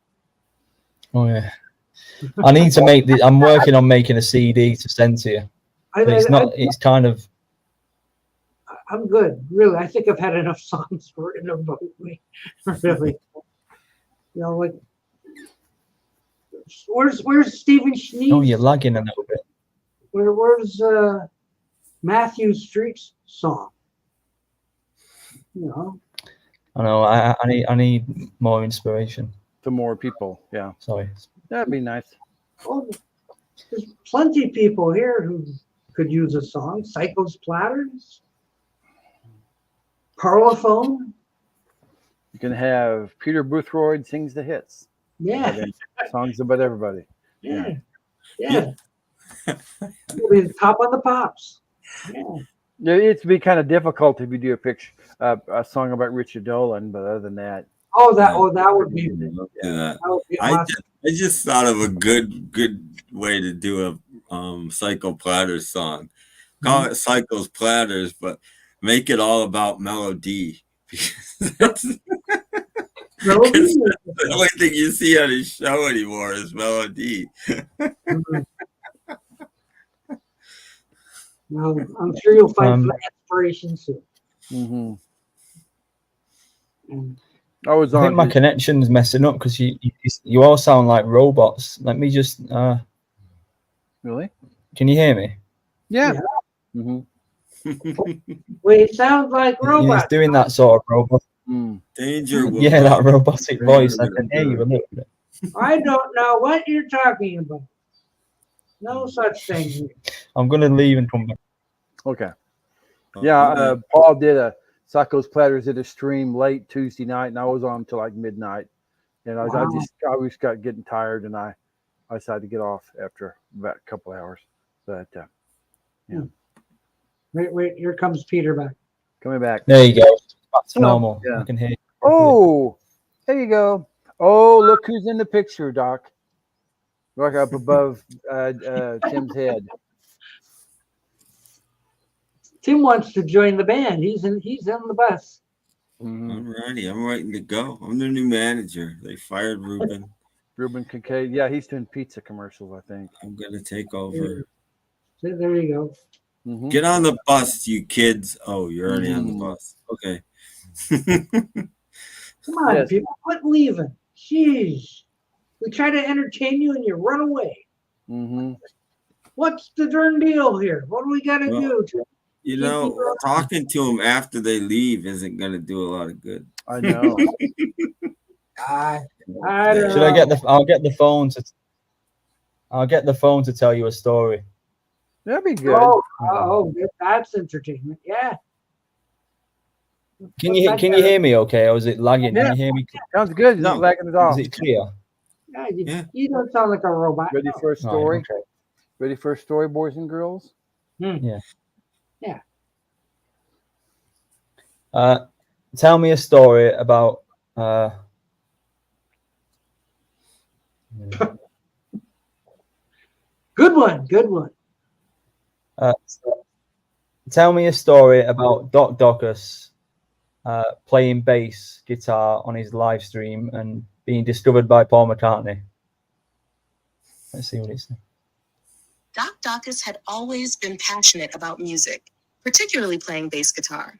Oh yeah. I need to make the. I'm working on making a CD to send to you. But it's not. It's kind of. I'm good, really. I think I've had enough songs written about me. Really. Like, where's Stephen Schneed? Oh, you're lagging a little bit. Where's Matthew Street's song? I know. I need more inspiration. To more people. Yeah. Sorry. That'd be nice. Well, there's plenty of people here who could use a song. Psycho's Platters, Parlophone. You can have Peter Boothroyd sings the hits. Yeah, And songs about everybody. yeah, yeah. We'll be top on the pops. Yeah. It'd be kind of difficult if you do a song about Richard Dolan, but other than that, That would be. Look at that. That would be I awesome. just thought of a good way to do a Psycho Platters song. Call it Psycho's Platters, but make it all about melody. Because that's the only thing you see on his show anymore is melody. Well, I'm sure you'll find some inspiration soon. mm-hmm. Mm. I think my connection's messing up because you all sound like robots. Let me just. Really? Can you hear me? Yeah. Mm-hmm. Well, it sounds like robots. He's doing that sort of robot. Danger. Yeah, that robotic voice. I can hear you a little bit. I don't know what you're talking about. No such thing. I'm gonna leave and come back. Okay. Yeah, Paul did Psycho's Platters did a stream late Tuesday night, and I was on till like midnight. And I just got getting tired, and I decided to get off after about a couple hours. But yeah. Wait, here comes Peter back. Coming back. There you go. That's normal. Yeah. I can hear you. Oh, there you go. Oh, look who's in the picture, Doc. Right up above Tim's head. Tim wants to join the band. He's in the bus. I'm ready. I'm ready to go. I'm the new manager. They fired Ruben. Ruben Kincaid. Yeah, he's doing pizza commercials, I think. I'm gonna take over. So there you go. Mm-hmm. Get on the bus, you kids. Oh, you're already on the bus. Okay. Come on, people, quit leaving. Jeez. We try to entertain you and you run away. Mm-hmm. What's the darn deal here? What do we got to do? You know, talking to them after they leave isn't going to do a lot of good. I know. I don't Should know. I get the? I'll get the phone to. I'll get the phone to tell you a story. That'd be good. Oh, that's entertainment. Yeah. Can you hear me? Okay, or is it lagging? Yeah. Can you hear me? Sounds good. It's not lagging at all. Is it clear? Yeah, you don't sound like a robot. Ready for a story? Right, okay. Ready for a story, boys and girls? Yeah. Yeah. Tell me a story about. Good one. Tell me a story about Doc Docus playing bass guitar on his live stream and being discovered by Paul McCartney. Let's see what he says. Doc Docus had always been passionate about music, particularly playing bass guitar.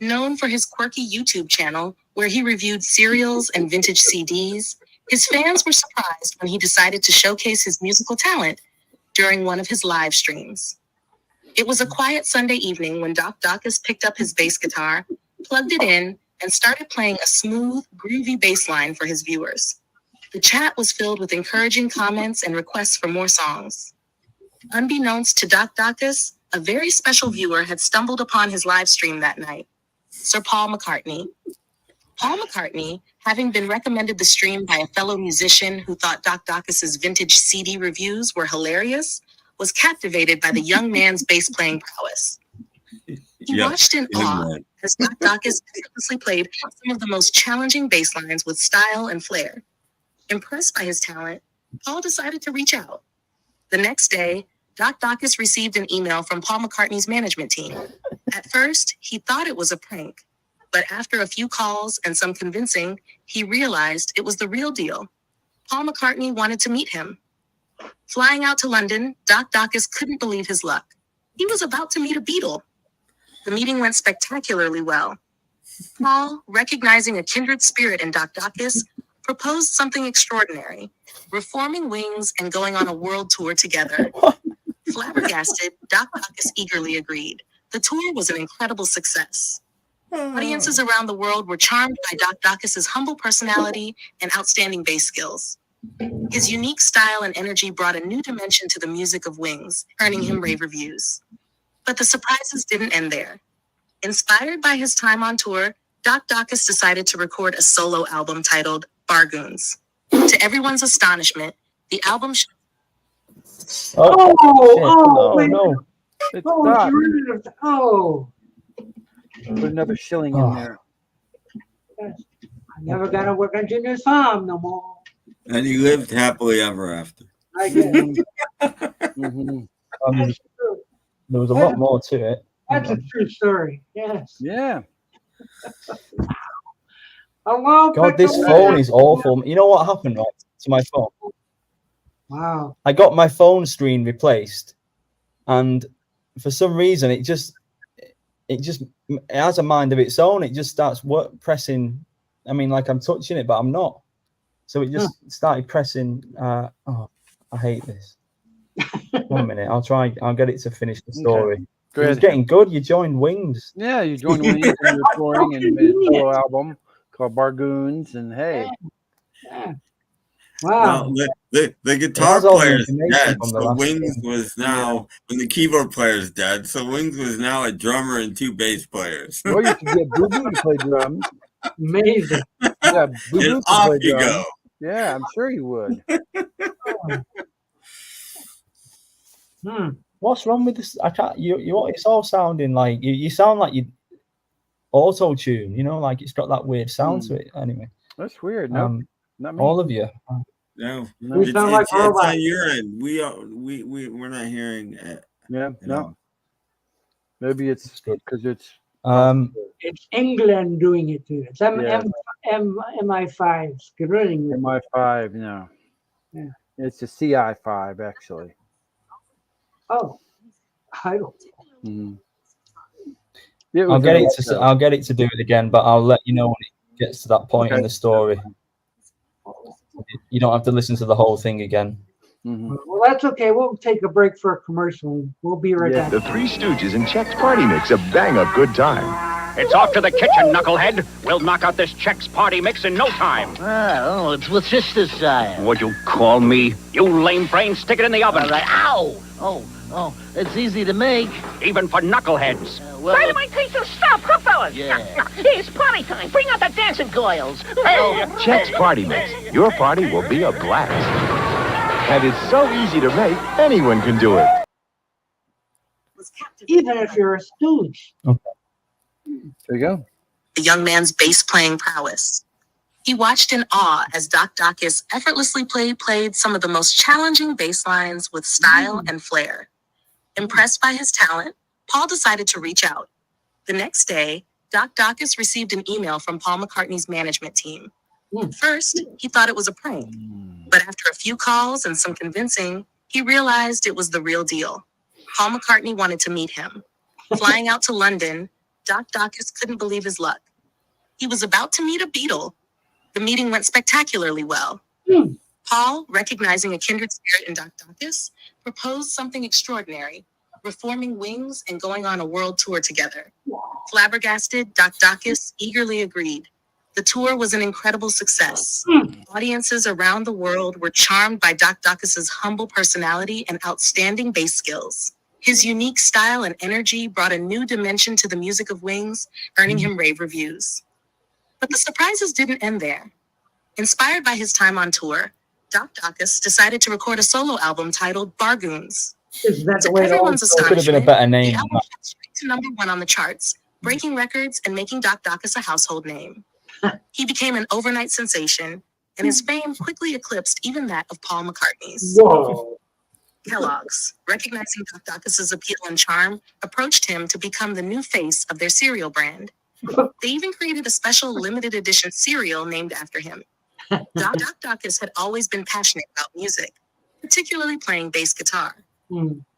Known for his quirky YouTube channel, where he reviewed cereals and vintage CDs, his fans were surprised when he decided to showcase his musical talent during one of his live streams. It was a quiet Sunday evening when Doc Docus picked up his bass guitar, plugged it in, and started playing a smooth, groovy bass line for his viewers. The chat was filled with encouraging comments and requests for more songs. Unbeknownst to Doc Docus, a very special viewer had stumbled upon his live stream that night, Sir Paul McCartney. Paul McCartney, having been recommended the stream by a fellow musician who thought Doc Docus's vintage CD reviews were hilarious, was captivated by the young man's bass playing prowess. He watched in awe as Doc Docus effortlessly played some of the most challenging bass lines with style and flair. Impressed by his talent, Paul decided to reach out. The next day, Doc Docus received an email from Paul McCartney's management team. At first, he thought it was a prank, but after a few calls and some convincing, he realized it was the real deal. Paul McCartney wanted to meet him. Flying out to London, Doc Docus couldn't believe his luck. He was about to meet a Beatle. The meeting went spectacularly well. Paul, recognizing a kindred spirit in Doc Docus, proposed something extraordinary, reforming Wings and going on a world tour together. Flabbergasted, Doc Docus eagerly agreed. The tour was an incredible success. Audiences around the world were charmed by Doc Docus's humble personality and outstanding bass skills. His unique style and energy brought a new dimension to the music of Wings, earning him rave reviews. But the surprises didn't end there. Inspired by his time on tour, Doc Dacus decided to record a solo album titled Bargoons. To everyone's astonishment, the album Wait. no. It's Oh, Doc. Put another shilling in there. I never got to work on Junior's farm no more. And he lived happily ever after. I guess. Mhm. That's true. There was a lot more to it. That's a true story. Yes. Yeah. Hello, God, this Pickle phone Man. is awful. You know what happened, right, to my phone? Wow. I got my phone screen replaced, and for some reason, it has a mind of its own. It just starts pressing. I mean, like I'm touching it, but I'm not. So it just started pressing. I hate this. 1 minute, I'll get it to finish the story. Okay. It was getting good. You joined Wings. Yeah, you joined Wings and you're touring and made a solo album called Bargoons, and hey. Yeah. Wow. Now, the guitar has all the player's information dead, from the so last Wings one. was now, and the keyboard player's dead, so Wings was now a drummer and 2 bass players. Well, you should get Boo Boo to play drums. Amazing. Yeah, Boo Boo And to off play you drums. go. Yeah, I'm sure you would. What's wrong with this? I can't. You. It's all sounding like you sound like you auto tune. You know, like it's got that weird sound to it. Anyway, That's weird. No, not me. all of you. No, We it's sound like robots. on your end. We're not hearing it. Yeah, at no. all. Maybe it's good. because it's It's England doing it to you. It's Yeah. MI5 screwing with MI5. No, Yeah. it's a CI5 actually. Oh, I don't. Mhm. I'll get it to do it again, but I'll let you know when it gets to that point in the story. You don't have to listen to the whole thing again. Mhm. Well, that's okay. We'll take a break for a commercial. We'll be right back. The Three Stooges and Chex Party Mix, a bang-up good time. It's off to the kitchen, knucklehead. We'll knock out this Chex Party Mix in no time. Oh, it's what's this side? Would you call me? You lame brain, stick it in the oven. All right. Ow! Oh, it's easy to make. Even for knuckleheads. Well, Dynamite taste of stuff, huh, fellas? Yeah. It's party time. Bring out the dancing coils. Chex Party Mix. Your party will be a blast. And it's so easy to make, anyone can do it. Even if you're a stooge. Okay. There you go. The young man's bass playing prowess. He watched in awe as Doc Dacus effortlessly played some of the most challenging bass lines with style and flair. Impressed by his talent, Paul decided to reach out. The next day, Doc Dacus received an email from Paul McCartney's management team. First, he thought it was a prank, but after a few calls and some convincing, he realized it was the real deal. Paul McCartney wanted to meet him. Flying out to London, Doc Dacus couldn't believe his luck. He was about to meet a Beatle. The meeting went spectacularly well. Paul, recognizing a kindred spirit in Doc Dacus, proposed something extraordinary, reforming Wings and going on a world tour together. Flabbergasted, Doc Dacus eagerly agreed. The tour was an incredible success. Audiences around the world were charmed by Doc Dacus's humble personality and outstanding bass skills. His unique style and energy brought a new dimension to the music of Wings, earning him rave reviews. But the surprises didn't end there. Inspired by his time on tour, Doc Dacus decided to record a solo album titled Bargoons. Is that the To way everyone's It could have been a astonishment, better the name. album shot straight to #1 on the charts, breaking records and making Doc Dacus a household name. He became an overnight sensation, and his fame quickly eclipsed even that of Paul McCartney's. Whoa. Kellogg's, recognizing Doc Dacus's appeal and charm, approached him to become the new face of their cereal brand. They even created a special limited edition cereal named after him. Doc Dacus had always been passionate about music, particularly playing bass guitar.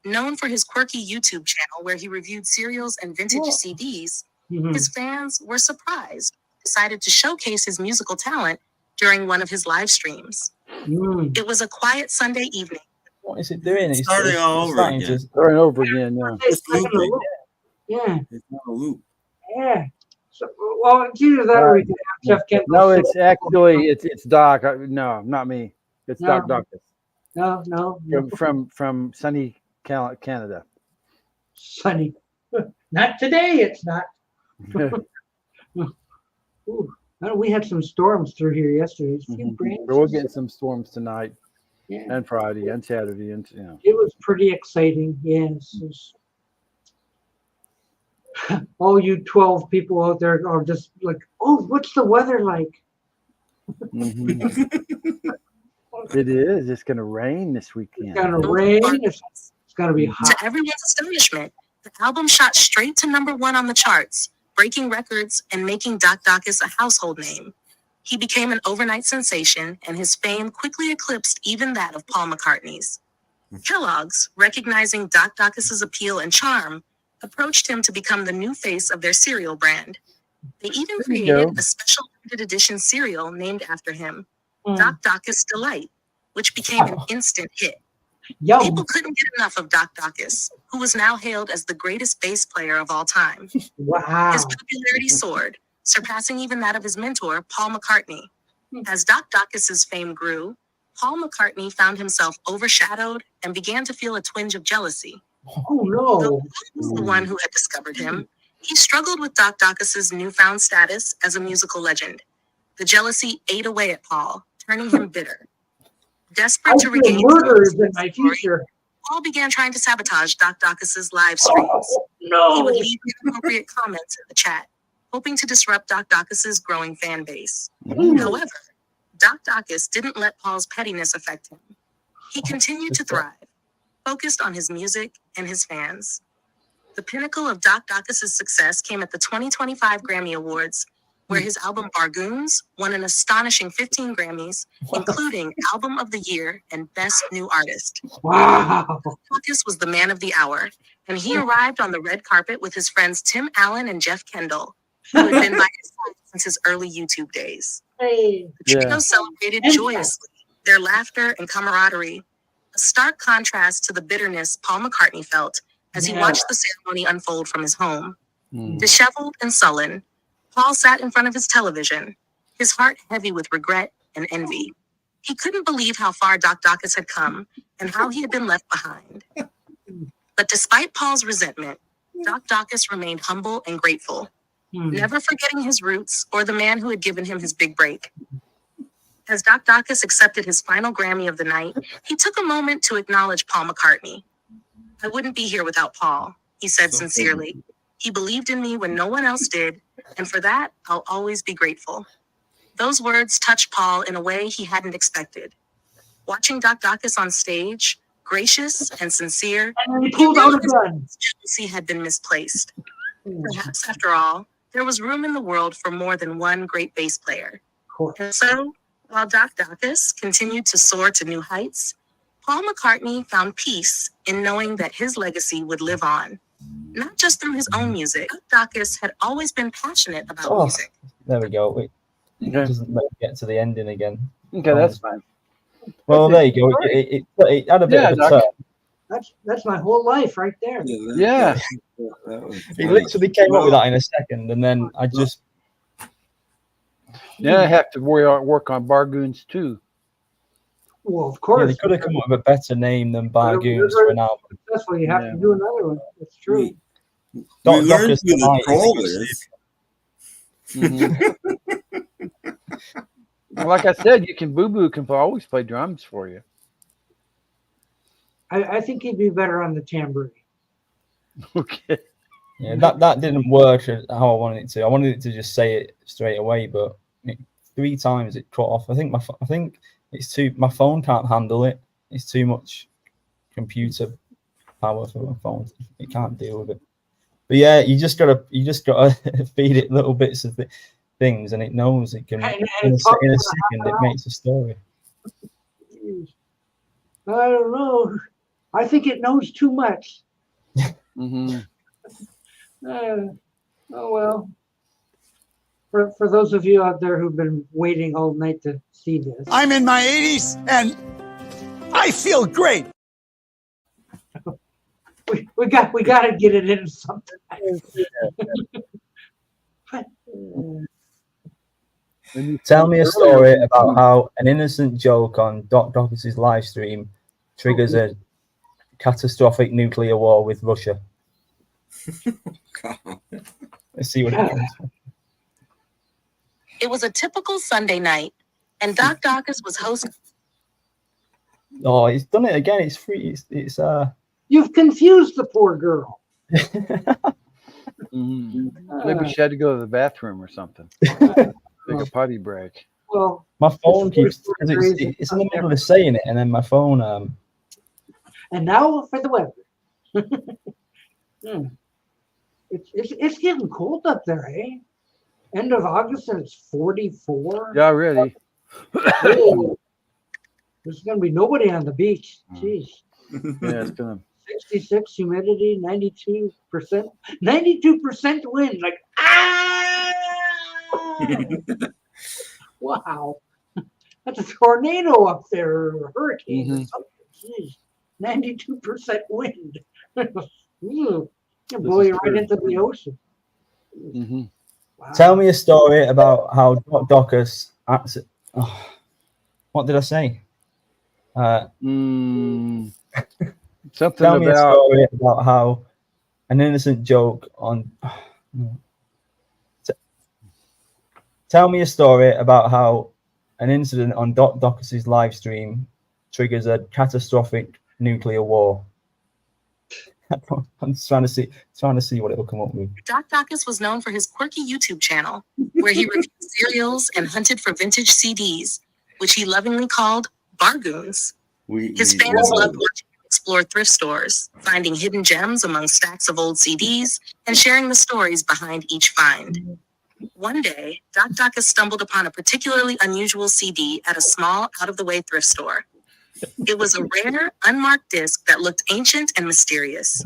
Known for his quirky YouTube channel where he reviewed cereals and vintage CDs, his fans were surprised, decided to showcase his musical talent during one of his live streams. It was a quiet Sunday evening. What is it doing? It's Starting all over starting again. Starting over again. Yeah. It's looping. Yeah. It's not a loop. Yeah. So, well, it's either that or we can have Jeff Kendall. No, it's actually it's Doc. No, not me. It's No. Doc Dacus No. from sunny Canada. Sunny. Not today, it's not. Ooh, we had some storms through here yesterday. A few branches. But we're getting some storms tonight, Yeah. and Friday, and Saturday, and It was pretty exciting. Yes. All you 12 people out there are just like, oh, what's the weather like? It is. It's going to rain this weekend. It's going to rain. It's going to be hot. To everyone's astonishment, the album shot straight to #1 on the charts, breaking records and making Doc Dacus a household name. He became an overnight sensation, and his fame quickly eclipsed even that of Paul McCartney's. Kellogg's, recognizing Doc Dacus's appeal and charm, approached him to become the new face of their cereal brand. They even created a special limited edition cereal named after him, Doc Dacus Delight, which became an instant hit. People couldn't get enough of Doc Dacus, who was now hailed as the greatest bass player of all time. Wow. His popularity soared, surpassing even that of his mentor, Paul McCartney. As Doc Dacus's fame grew, Paul McCartney found himself overshadowed and began to feel a twinge of jealousy. Oh no! Though Paul was the one who had discovered him, he struggled with Doc Dacus's newfound status as a musical legend. The jealousy ate away at Paul, turning him bitter. Desperate to regain murderers in my future, Paul began trying to sabotage Doc Dacus's live streams. No! He would leave inappropriate comments in the chat, hoping to disrupt Doc Dacus's growing fan base. However, Doc Dacus didn't let Paul's pettiness affect him. He continued to thrive, focused on his music and his fans. The pinnacle of Doc Dacus's success came at the 2025 Grammy Awards, where his album Bargoons won an astonishing 15 Grammys, including Album of the Year and Best New Artist. Wow! Dacus was the man of the hour, and he arrived on the red carpet with his friends Tim Allen and Jeff Kendall, who had been by his side since his early YouTube days. Hey. The trio celebrated joyously, their laughter and camaraderie, a stark contrast to the bitterness Paul McCartney felt as he watched the ceremony unfold from his home. Disheveled and sullen, Paul sat in front of his television, his heart heavy with regret and envy. He couldn't believe how far Doc Dacus had come and how he had been left behind. But despite Paul's resentment, Doc Dacus remained humble and grateful, never forgetting his roots or the man who had given him his big break. As Doc Dacus accepted his final Grammy of the night, he took a moment to acknowledge Paul McCartney. "I wouldn't be here without Paul," he said sincerely. "He believed in me when no one else did, and for that, I'll always be grateful." Those words touched Paul in a way he hadn't expected. Watching Doc Dacus on stage, gracious and sincere, he pulled out a gun. His jealousy had been misplaced. Perhaps, after all, there was room in the world for more than one great bass player. And so, while Doc Dacus continued to soar to new heights, Paul McCartney found peace in knowing that his legacy would live on. Not just through his own music, Doc Dacus had always been passionate about music. There we go. It doesn't let me get to the ending again. Okay, that's fine. Well, there you go. It had a bit of a turn. That's my whole life right there. Yeah. He literally came up with that in a second, and then I just... Then I have to work on Bargoons too. Well, of course. Yeah, they could have come up with a better name than Bargoons for an album. That's why you have to do another one. That's true. Doc learned Dacus who the Delight troll is. Like I said, Boo Boo can always play drums for you. I think he'd be better on the tambourine. Okay. Yeah, that didn't work how I wanted it to. I wanted it to just say it straight away, but 3 times it cut off. I think it's too. My phone can't handle it. It's too much computer power for my phone. It can't deal with it. But yeah, you just gotta feed it little bits of things, and it knows it can. In a second, it makes a story. I don't know. I think it knows too much. Oh well. For those of you out there who've been waiting all night to see this, I'm in my 80s and I feel great. we got to get it into something. Tell me a story about how an innocent joke on Doc Dacus's live stream triggers a catastrophic nuclear war with Russia. Let's see what it comes from. It was a typical Sunday night, and Doc Dacus was hosting. Oh, he's done it again. It's free. It's You've confused the poor girl. Maybe she had to go to the bathroom or something. Take a potty break. Well, my phone keeps. It's in the middle of saying it, and then my phone. And now for the weather. It's getting cold up there, eh? End of August and it's 44. Yeah, really. Oh, there's gonna be nobody on the beach. Jeez. Yeah, it's gonna. 66 humidity, 92%, 92% wind. Like wow, that's a tornado up there, or a hurricane or something. Jeez, 92% wind. Can blow you right into the ocean. Wow. Tell me a story about how Dacus. What did I say? Something Tell me a story about how an innocent joke on. Tell me a story about how an incident on Dacus's live stream triggers a catastrophic nuclear war. I'm just trying to see what it'll come up with. Doc Dacus was known for his quirky YouTube channel, where he reviewed cereals and hunted for vintage CDs, which he lovingly called bargoons. His fans loved watching him explore thrift stores, finding hidden gems among stacks of old CDs, and sharing the stories behind each find. One day, Doc Dacus stumbled upon a particularly unusual CD at a small, out-of-the-way thrift store. It was a rare, unmarked disc that looked ancient and mysterious.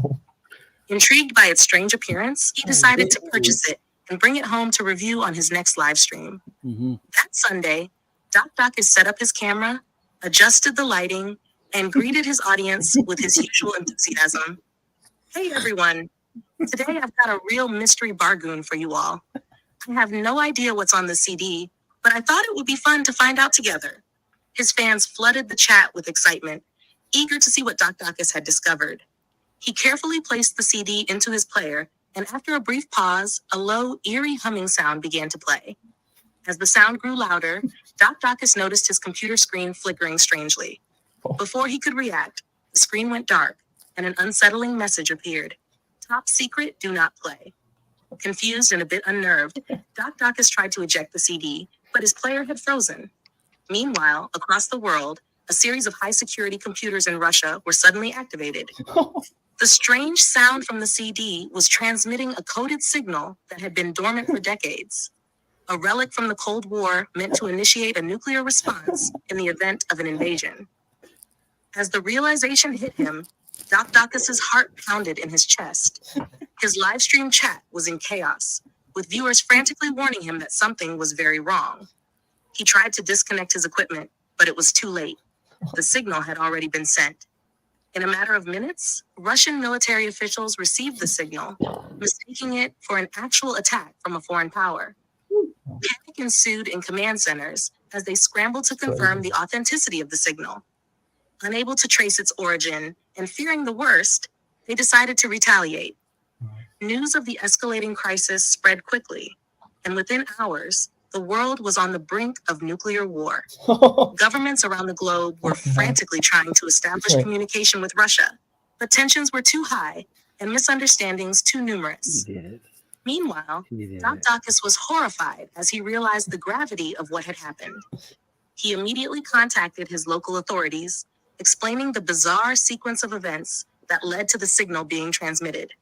Intrigued by its strange appearance, he decided to purchase it and bring it home to review on his next live stream. That Sunday, Doc Dacus set up his camera, adjusted the lighting, and greeted his audience with his usual enthusiasm. Hey everyone, today I've got a real mystery bargoon for you all. I have no idea what's on the CD, but I thought it would be fun to find out together. His fans flooded the chat with excitement, eager to see what Doc Dacus had discovered. He carefully placed the CD into his player, and after a brief pause, a low, eerie humming sound began to play. As the sound grew louder, Doc Dacus noticed his computer screen flickering strangely. Before he could react, the screen went dark, and an unsettling message appeared. Top secret, do not play. Confused and a bit unnerved, Doc Dacus tried to eject the CD, but his player had frozen. Meanwhile, across the world, a series of high-security computers in Russia were suddenly activated. The strange sound from the CD was transmitting a coded signal that had been dormant for decades, a relic from the Cold War meant to initiate a nuclear response in the event of an invasion. As the realization hit him, Doc Dacus's heart pounded in his chest. His live stream chat was in chaos, with viewers frantically warning him that something was very wrong. He tried to disconnect his equipment, but it was too late. The signal had already been sent. In a matter of minutes, Russian military officials received the signal, mistaking it for an actual attack from a foreign power. Panic ensued in command centers as they scrambled to confirm the authenticity of the signal. Unable to trace its origin and fearing the worst, they decided to retaliate. News of the escalating crisis spread quickly, and within hours, the world was on the brink of nuclear war. Governments around the globe were frantically trying to establish communication with Russia, but tensions were too high and misunderstandings too numerous. Meanwhile, Doc Dacus was horrified as he realized the gravity of what had happened. He immediately contacted his local authorities, explaining the bizarre sequence of events that led to the signal being transmitted.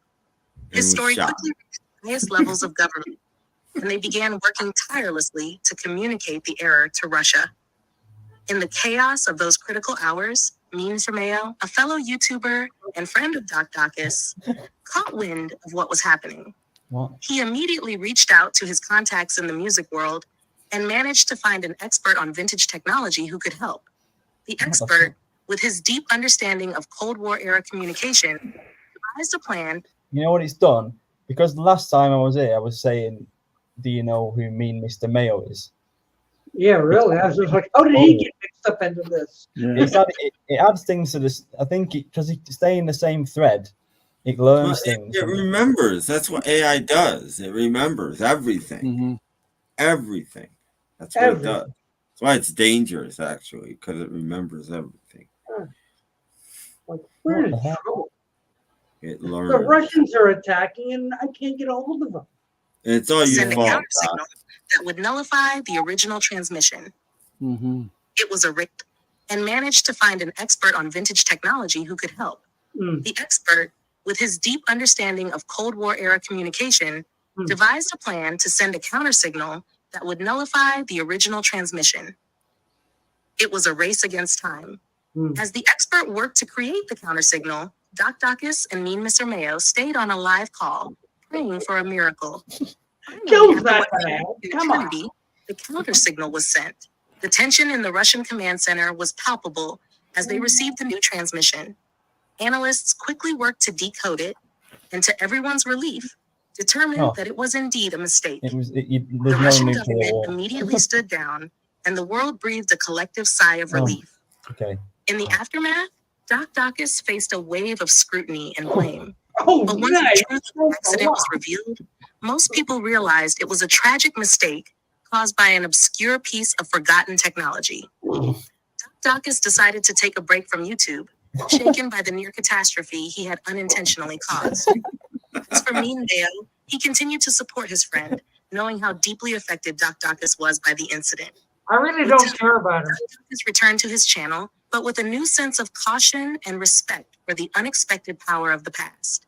His story quickly reached the highest levels of government, and they began working tirelessly to communicate the error to Russia. In the chaos of those critical hours, Memes Romeo, a fellow YouTuber and friend of Doc Dacus, caught wind of what was happening. He immediately reached out to his contacts in the music world and managed to find an expert on vintage technology who could help. The expert, with his deep understanding of Cold War era communication, devised a plan. You know what he's done? Because the last time I was here, I was saying, do you know who Mean Mr. Mayo is? Yeah, really. I was just like, how did he get mixed up into this? It adds things to this. I think because he stay in the same thread, it learns things. It remembers. That's what AI does. It remembers everything. Everything. That's what it does. That's why it's dangerous, actually, because it remembers everything. Like, we're in trouble. It The learns. Russians are attacking, and I can't get a hold of them. It's all your Send a fault. counter signal that would nullify the original transmission. Mm-hmm. It was a rigged and managed to find an expert on vintage technology who could help. The expert, with his deep understanding of Cold War era communication, devised a plan to send a counter signal that would nullify the original transmission. It was a race against time. As the expert worked to create the counter signal, Doc Dacus and Mean Mr. Mayo stayed on a live call, praying for a miracle. Finally, the counter signal was sent. The tension in the Russian command center was palpable as they received the new transmission. Analysts quickly worked to decode it, and to everyone's relief, determined that it was indeed a mistake. The Russian government immediately stood down, and the world breathed a collective sigh of relief. In the aftermath, Doc Dacus faced a wave of scrutiny and blame. But once the truth of the accident was revealed, most people realized it was a tragic mistake caused by an obscure piece of forgotten technology. Doc Dacus decided to take a break from YouTube, shaken by the near catastrophe he had unintentionally caused. As for Mean Mayo, he continued to support his friend, knowing how deeply affected Doc Dacus was by the incident. I really don't care about him. Doc Dacus returned to his channel, but with a new sense of caution and respect for the unexpected power of the past.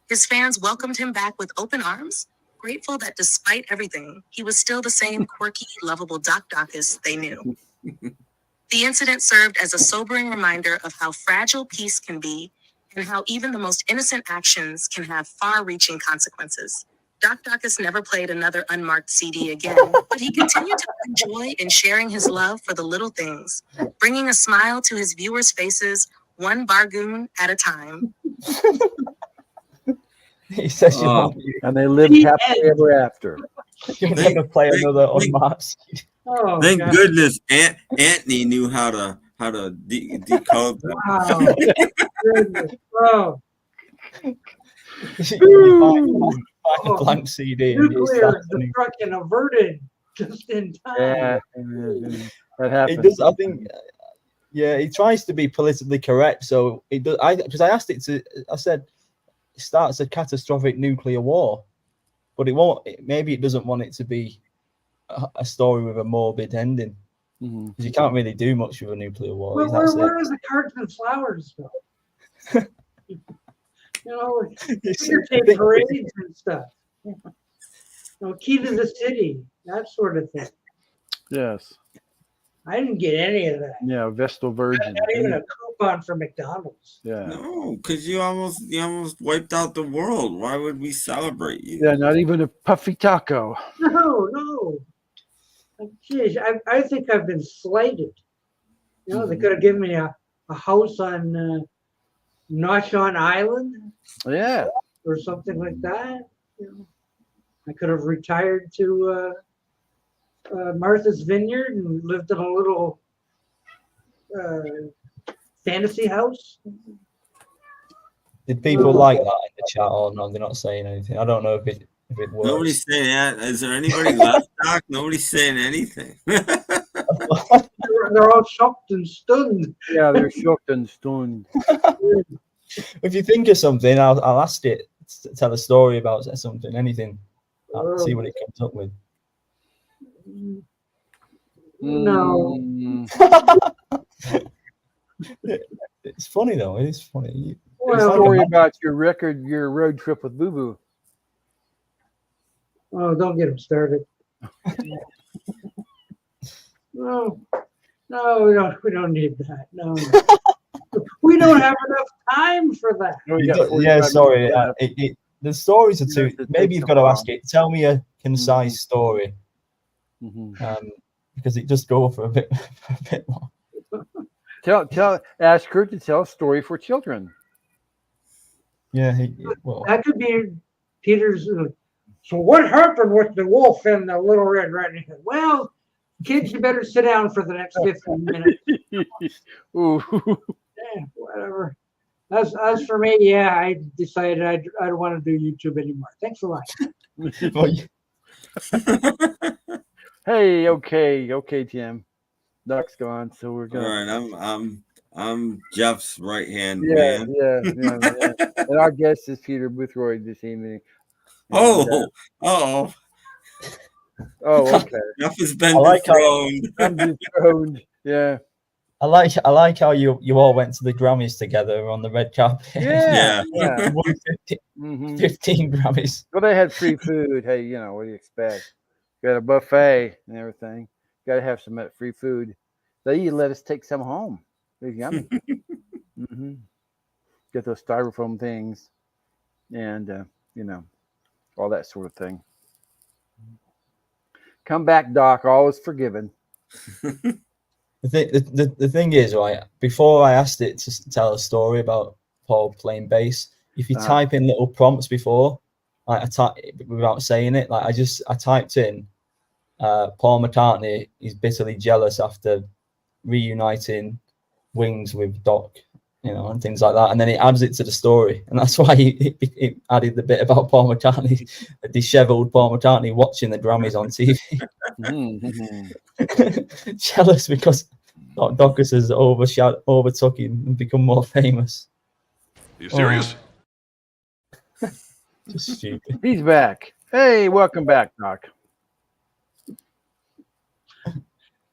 His fans welcomed him back with open arms, grateful that despite everything, he was still the same quirky, lovable Doc Dacus they knew. The incident served as a sobering reminder of how fragile peace can be and how even the most innocent actions can have far-reaching consequences. Doc Dacus never played another unmarked CD again, but he continued to find joy in sharing his love for the little things, bringing a smile to his viewers' faces, one bargoon at a time. He says you won't. And they lived happily ever after. You'll never play another unmarked CD. Thank goodness Anthony knew how to decode them. Wow. Goodness. Oh. Find a blank CD. Nuclear destruction averted just in time. Yeah, that happens. It does. I think. Yeah, he tries to be politically correct. So it does. Because I asked it to. I said, it starts a catastrophic nuclear war, but it won't. Maybe it doesn't want it to be a story with a morbid ending. Because you can't really do much with a nuclear war. Where are the cards and flowers go? You know, take parades and stuff. You know, key to the city, that sort of thing. Yes. I didn't get any of that. Yeah, Vestal Virgin. Not even a coupon for McDonald's. Yeah. No, because you almost wiped out the world. Why would we celebrate you? Yeah, not even a puffy taco. No. Geez, I think I've been slighted. You know, they could have given me a house on Naushon Island. Yeah. Or something like that. You know, I could have retired to Martha's Vineyard and lived in a little fantasy house. Did people like that in the chat or no? They're not saying anything. I don't know if it works. Nobody's saying that. Is there anybody left, Doc? Nobody's saying anything. They're all shocked and stunned. Yeah, they're shocked and stunned. If you think of something, I'll ask it to tell a story about something, anything. I'll see what it comes up with. No. It's funny though. It is funny. Well, story about your road trip with Boo Boo. Oh, don't get him started. No, we don't need that. No. We don't have enough time for that. Yeah, sorry. The stories are too. Maybe you've got to ask it. Tell me a concise story, because it just go for a bit more. Ask her to tell a story for children. Yeah, that could be Peter's. So what happened with the wolf and the little red riding hood? Well, kids, you better sit down for the next 15 minutes. Ooh. Yeah, whatever. As for me, yeah, I decided I don't want to do YouTube anymore. Thanks a lot. Hey, okay, Tim. Duck's gone, so we're All gonna. right, I'm Jeff's right hand Yeah, man. yeah. And our guest is Peter Boothroyd this evening. And Oh, okay. Jeff has I been like how dethroned. I'm dethroned. Yeah. I like how you all went to the Grammys together on the red carpet. Yeah. Yeah. Yeah. You won 15, Mm-hmm. 15 Grammys. Well, they had free food. Hey, what do you expect? Got a buffet and everything. Got to have some of that free food. They let us take some home. It was yummy. Mm-hmm. Get those styrofoam things, and all that sort of thing. Come back, Doc. All is forgiven. The thing is, right, before I asked it to tell a story about Paul playing bass, if you type in little prompts before, like without saying it, like I typed in Paul McCartney is bitterly jealous after reuniting Wings with Doc, and things like that, and then it adds it to the story, and that's why it added the bit about Paul McCartney, a dishevelled Paul McCartney watching the Grammys on TV. Jealous because Docus has overtook him and become more famous. Are you serious? Just stupid. He's back. Hey, welcome back, Doc.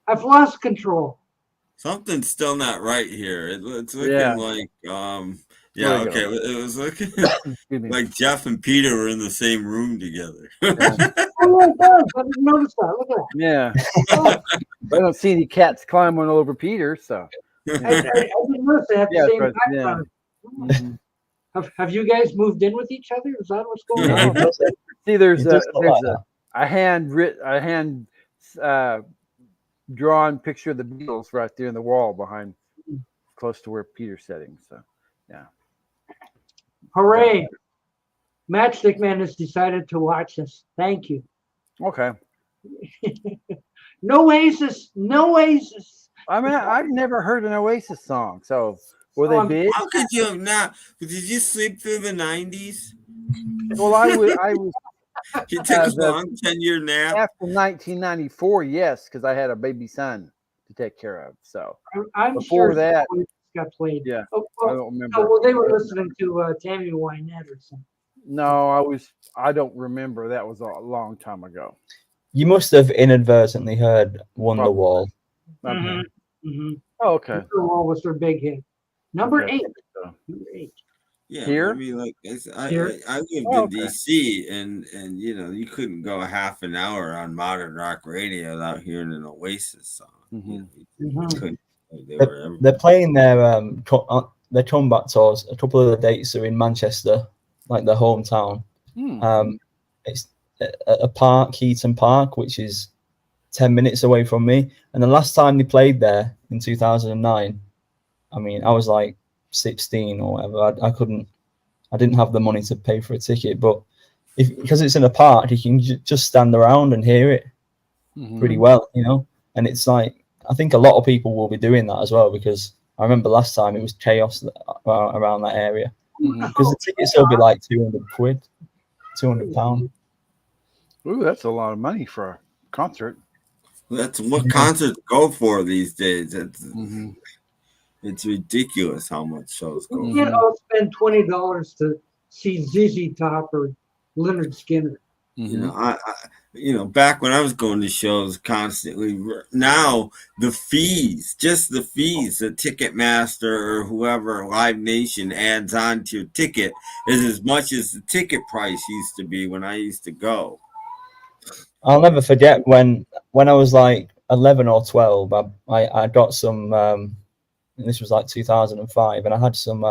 I've lost control. Something's still not right here. It's looking like There we okay. go. It was looking like Jeff and Peter were in the same room together. Oh, yeah, it does. I didn't notice that. Look at that. Yeah. I don't see any cats climbing all over Peter, so. I didn't notice they have the same background. Mm-hmm. Have you guys moved in with each other? Is that what's going on? No. See, there's like a hand drawn picture of the Beatles right there in the wall behind, close to where Peter's sitting. So, yeah. Hooray! Matchstick Man has decided to watch us. Thank you. Okay. No Oasis. No Oasis. I mean, I've never heard an Oasis song. So, were they big? How could you have not? Did you sleep through the 90s? Well, I was. You took a long 10-year nap? After 1994, yes, because I had a baby son to take care of. So, I'm before sure that, got played. Yeah, oh, I don't remember. Oh, well, they were listening to Tammy Wynette or something. No, I don't remember. That was a long time ago. You must have inadvertently heard Wonderwall. Okay. Mm-hmm. Oh, okay. Wonderwall was their big hit. Number 8. Number 8. Yeah, here? I mean, like I lived okay. in DC, and you couldn't go a half an hour on modern rock radio without hearing an Oasis song. Mm-hmm. They're playing their comeback tours. A couple of the dates are in Manchester, like their hometown. It's a park, Heaton Park, which is 10 minutes away from me. And the last time they played there in 2009, I mean, I was like 16 or whatever. I didn't have the money to pay for a ticket, but because it's in a park, you can just stand around and hear it pretty well, and it's like, I think a lot of people will be doing that as well, because I remember last time it was chaos around that area, because the tickets will be like £200, £200. Ooh, that's a lot of money for a concert. That's what concerts go for these days. It's ridiculous how much shows go. You can't all spend $20 to see ZZ Top or Leonard Skinner. Back when I was going to shows constantly, now the fees, just the fees that Ticketmaster or whoever, Live Nation adds on to your ticket is as much as the ticket price used to be when I used to go. I'll never forget when I was like 11 or 12, I got some, this was like 2005, and I had some,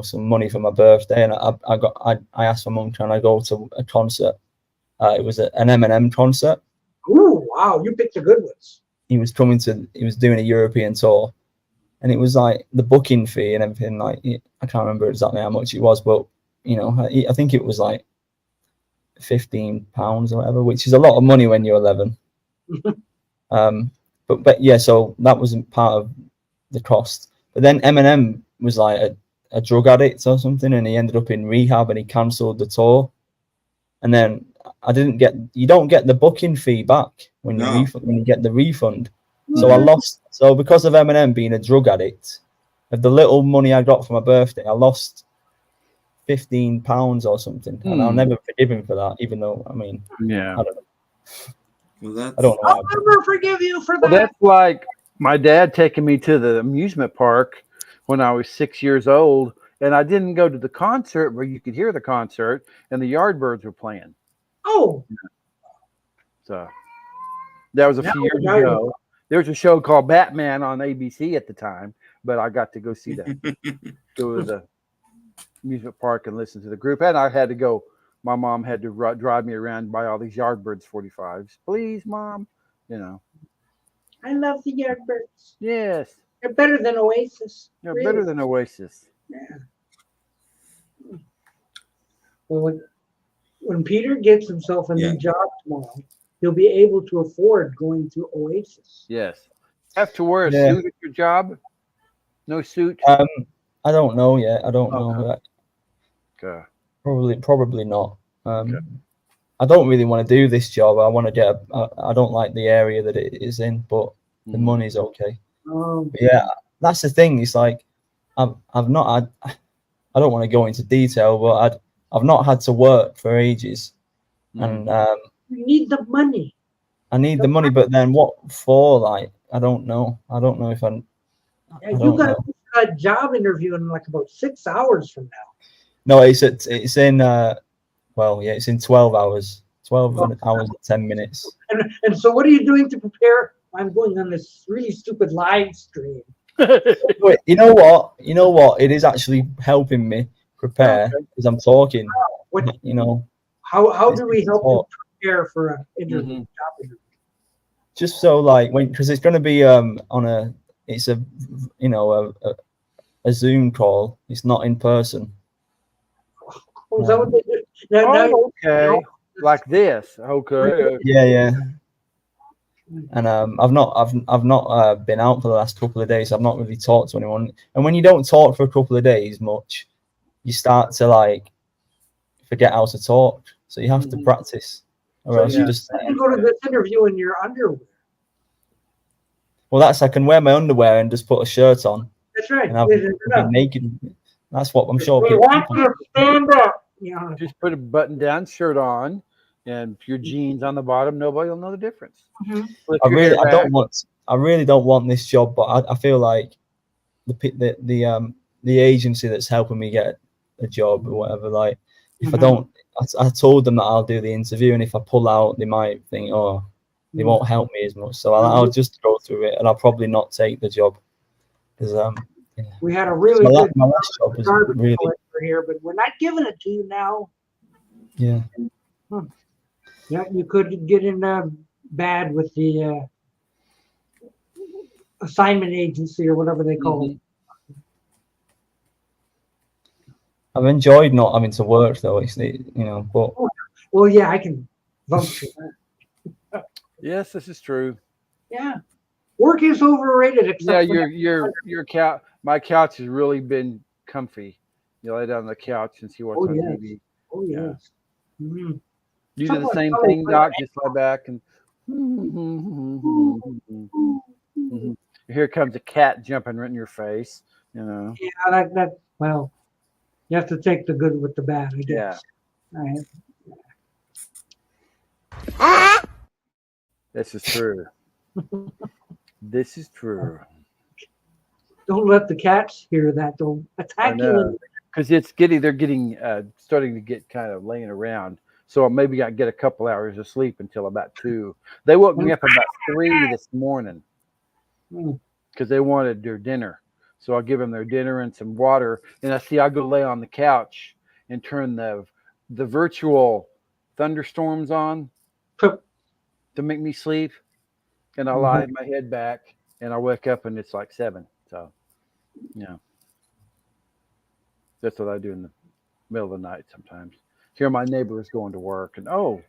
some money for my birthday, and I asked my mum, can I go to a concert? It was an Eminem concert. Oh, wow, you picked the good ones. He was doing a European tour, and it was like the booking fee and everything. Like, I can't remember exactly how much it was, but I think it was like £15 or whatever, which is a lot of money when you're 11. But yeah, so that wasn't part of the cost. But then Eminem was like a drug addict or something, and he ended up in rehab, and he cancelled the tour. And then I didn't get. You don't get the booking fee back when you No. when you get the refund. So I lost. So because of Eminem being a drug addict, of the little money I got for my birthday, I lost £15 or something, and I'll never forgive him for that. Even though, I mean, Yeah. I don't know. Well, I don't know. I'll never forgive you for that. Well, that's like my dad taking me to the amusement park when I was 6 years old, and I didn't go to the concert where you could hear the concert, and the Yardbirds were playing. Oh, So that was a few years ago. There was a show called Batman on ABC at the time, but I got to go see that. Go to the amusement park and listen to the group, and I had to go. My mom had to drive me around by all these Yardbirds 45s. Please, Mom. You know. I love the Yardbirds. Yes. They're better than Oasis. They're really. better than Oasis. Yeah. Well, when Peter gets himself a new job tomorrow, he'll be able to afford going to Oasis. Yes. Have to wear a suit at your job? No suit? I don't know yet. I don't know. Okay. Probably not. I don't really want to do this job. I want to get. I don't like the area that it is in, but the money's okay. But yeah, that's the thing. It's like I've not had. I don't want to go into detail, but I've not had to work for ages, and you need the money. I need the money, but then what for? Like, I don't know. I don't know if I'm. Yeah, you got a job interview in like about 6 hours from now. No, it's in well, yeah, it's in 12 hours. 12 hours and 10 minutes. And so what are you doing to prepare? I'm going on this really stupid live stream. Wait, you know what? You know what? It is actually helping me prepare because I'm talking. You know. How do we help you prepare for an interview? Job interview? Just so like because it's going to be on a it's a a Zoom call. It's not in person. Oh, is that what they do? Okay. Like this. Okay. Yeah. And I've not been out for the last couple of days. I've not really talked to anyone. And when you don't talk for a couple of days much, you start to like forget how to talk. So you have to practice, or else you just. You go to this interview in your underwear. Well, I can wear my underwear and just put a shirt on. That's right. And I'll be naked. That's what I'm sure people. Stand up. Yeah. Just put a button-down shirt on and your jeans on the bottom. Nobody will know the difference. I really don't want this job, but I feel like the agency that's helping me get a job or whatever. Like, if I don't, I told them that I'll do the interview, and if I pull out, they might think, oh, they won't help me as much. So I'll just go through it, and I'll probably not take the job because we had a really good my last job was really here, but we're not giving it to you now. Yeah. Yeah, you could get in bad with the assignment agency or whatever they call it. I've enjoyed not having to work though. It's but well, yeah, I can vouch for that. Yes, this is true. Yeah, work is overrated. Except your couch. My couch has really been comfy. You lay down on the couch and see what's on TV. Oh yes. Mm-hmm. You do the same thing, Doc. Just lie back and. Here comes a cat jumping right in your face. You know. Yeah, that. Well, you have to take the good with the bad, I guess. Yeah. Right. This is true. This is true. Don't let the cats hear that. They'll attack you. Because they're getting starting to get kind of laying around. So maybe I get a couple hours of sleep until about 2. They woke me up about 3 this morning because they wanted their dinner. So I'll give them their dinner and some water. And I go lay on the couch and turn the virtual thunderstorms on to make me sleep. And I lie my head back and I wake up and it's like 7. So, that's what I do in the middle of the night sometimes. Hear my neighbors going to work and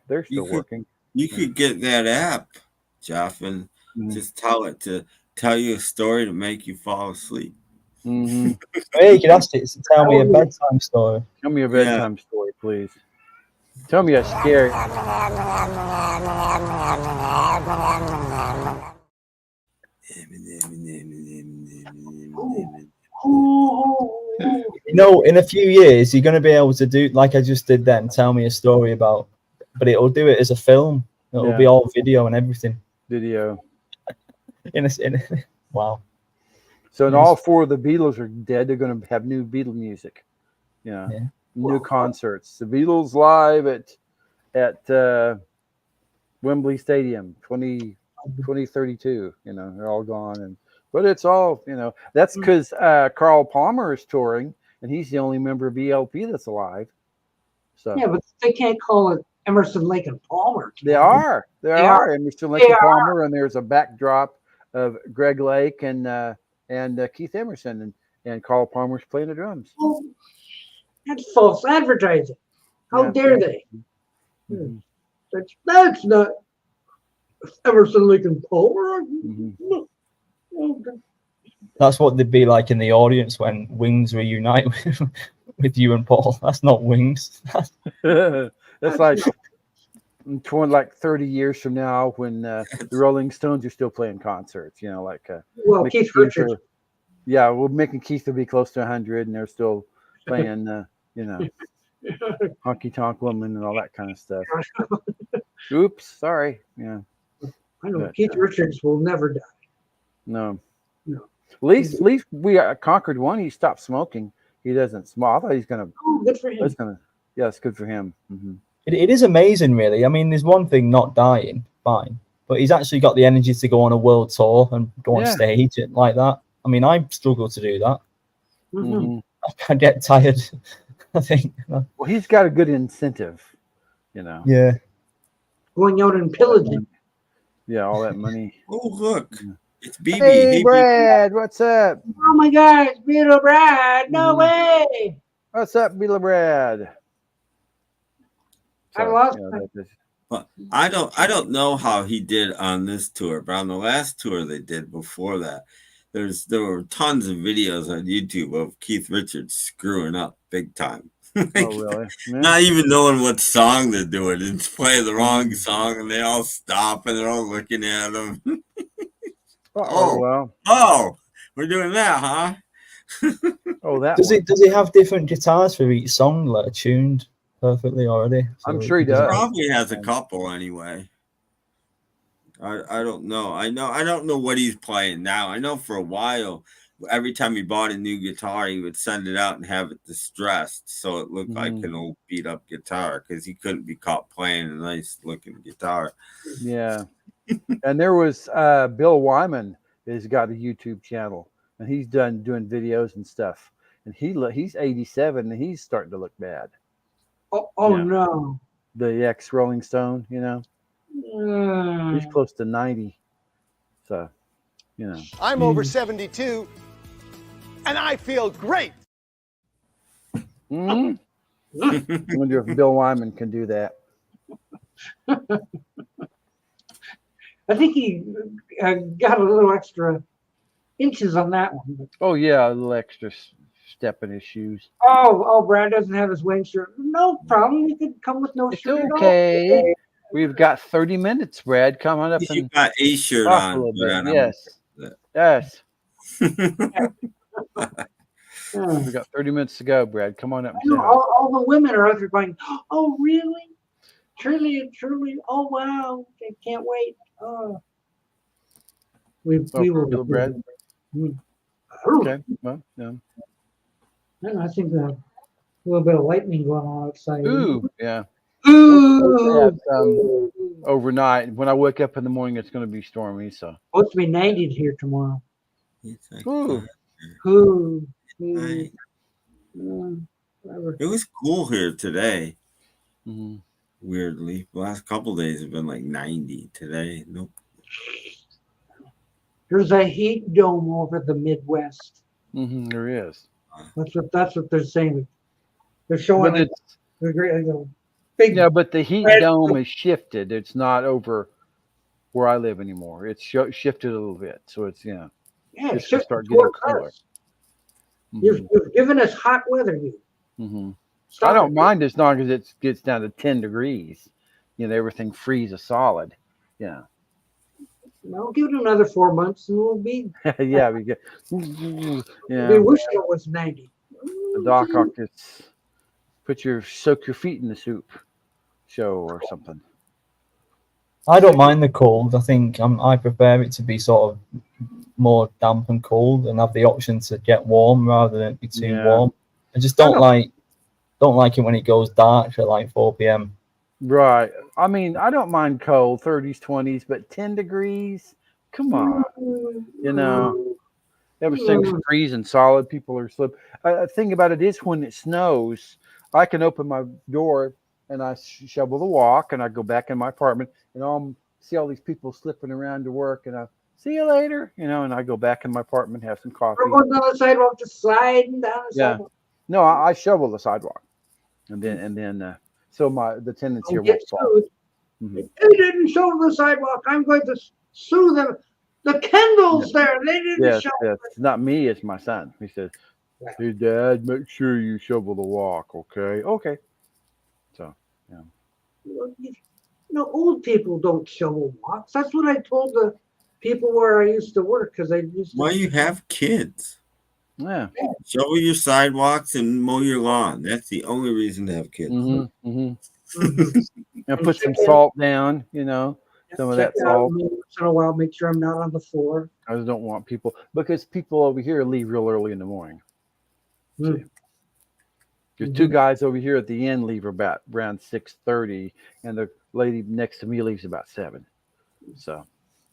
they're still working. You could get that app, Jeff, and just tell it to tell you a story to make you fall asleep. Hey, you could ask it to tell me a bedtime story. Tell me a bedtime story, please. Tell me that's scary. You know, in a few years, you're going to be able to do like I just did then. Tell me a story about, but it'll do it as a film. It'll be all video and everything. Video. Wow. So, and all four of the Beatles are dead. They're going to have new Beatle music. Yeah. New concerts. The Beatles live at Wembley Stadium, 2032. You know, they're all gone, but it's all, you know, that's because Carl Palmer is touring, and he's the only member of ELP that's alive. So yeah, but they can't call it Emerson, Lake and Palmer. They are Emerson, Lake and Palmer, and there's a backdrop of Greg Lake and Keith Emerson, and Carl Palmer's playing the drums. Oh, that's false advertising. How dare they? Mm-hmm. That's not Emerson, Lake and Palmer. No. That's what they'd be like in the audience when Wings reunite with you and Paul. That's not Wings. That's like 30 years from now when the Rolling Stones are still playing concerts. You know, like Keith Richards. Yeah, well, Mick and Keith will be close to 100, and they're still playing, you know, Honky Tonk Woman and all that kind of stuff. Oops, sorry. Yeah. I know Keith Richards will never die. No. At least we conquered one. He stopped smoking. He doesn't smoke. I thought he's gonna. Oh, good for him. Yeah, it's good for him. Mm-hmm. It is amazing, really. I mean, there's one thing not dying, fine, but he's actually got the energy to go on a world tour and go on stage and like that. I mean, I struggle to do that. Mm-hmm. I get tired, I think. Well, he's got a good incentive, you know. Yeah. Going out and pillaging. Yeah, all that money. Oh, look. It's BB. Hey, Brad, what's up? Oh, my God, it's Beatle Brad. No way. What's up, Beatle Brad? I lost But I don't know how he did on this tour, but on the last tour they did before that, there were tons of videos on YouTube of Keith Richards screwing up big time. Oh, really? Yeah. Not even knowing what song they're doing. It's playing the wrong song, and they all stop and they're all looking at him. Oh, we're doing that, huh? Oh, that. Does he have different guitars for each song, like tuned perfectly already? So I'm sure he does. Probably has a couple anyway. I don't know. I don't know what he's playing now. I know for a while, every time he bought a new guitar, he would send it out and have it distressed, so it looked like an old beat up guitar, because he couldn't be caught playing a nice looking guitar. Yeah. And there was Bill Wyman has got a YouTube channel, and he's doing videos and stuff, and he's 87 and he's starting to look bad. No. The ex Rolling Stone, you know. He's close to 90. So, you know. I'm over 72 and I feel great. I wonder if Bill Wyman can do that. I think he got a little extra inches on that one. Oh, yeah, a little extra step in his shoes. Oh, Brad doesn't have his wing shirt. No problem. You could come with no shirt at all. Okay. We've got 30 minutes, Brad. Come on up. You got a shirt on. Yes. Yes. We've got 30 minutes to go, Brad. Come on up. All the women are out there going, oh, really? Truly. Oh, wow. I can't wait. Oh. We will. Brad. Okay. Well, yeah. I think a little bit of lightning going on outside. Ooh, yeah. Ooh. Overnight. When I wake up in the morning, it's going to be stormy. So supposed to be 90 here tomorrow. Ooh. It was cool here today. Mm-hmm. Weirdly, the last couple of days have been like 90. Today, nope. There's a heat dome over the Midwest. Mm-hmm, there is. That's what they're saying. They're showing it. Big. Yeah, but the heat dome is shifted. It's not over where I live anymore. It's shifted a little bit, so it's it's to start getting cooler. You've given us hot weather, you. Mm-hmm. I don't mind as long as it gets down to 10 degrees. You know, everything freezes solid. Yeah. Well, give it another 4 months and we'll be. Yeah, we get. We Yeah. wish it was 90. The Doc Hawk gets soak your feet in the soup show or something. I don't mind the cold. I think I prefer it to be sort of more damp and cold, and have the option to get warm rather than be too warm. I just don't like it when it goes dark at like 4 p.m. Right. I mean, I don't mind cold, 30s, 20s, but 10 degrees. Come on. You know, everything's freezing solid. People are slipping. The thing about it is, when it snows, I can open my door and I shovel the walk, and I go back in my apartment, and I'll see all these people slipping around to work, and I see you later, you know, and I go back in my apartment, have some coffee. We're going down the sidewalk, just sliding down the sidewalk. No, I shovel the sidewalk, and then so the tenants here won't fall. They didn't shovel the sidewalk. I'm going to sue them. The Kendalls there, they didn't shovel. Yes, it's not me, it's my son. He says, "Hey, Dad, make sure you shovel the walk, okay?" Okay. So, yeah. You know, old people don't shovel walks. That's what I told the people where I used to work, because I used to. Well, you have kids. Yeah. Shovel your sidewalks and mow your lawn. That's the only reason to have kids. And put some salt down, you know, some of that salt. Once in a while, make sure I'm not on the floor. I just don't want people, because people over here leave real early in the morning. There's two guys over here at the end leave about around 6:30, and the lady next to me leaves about 7. So.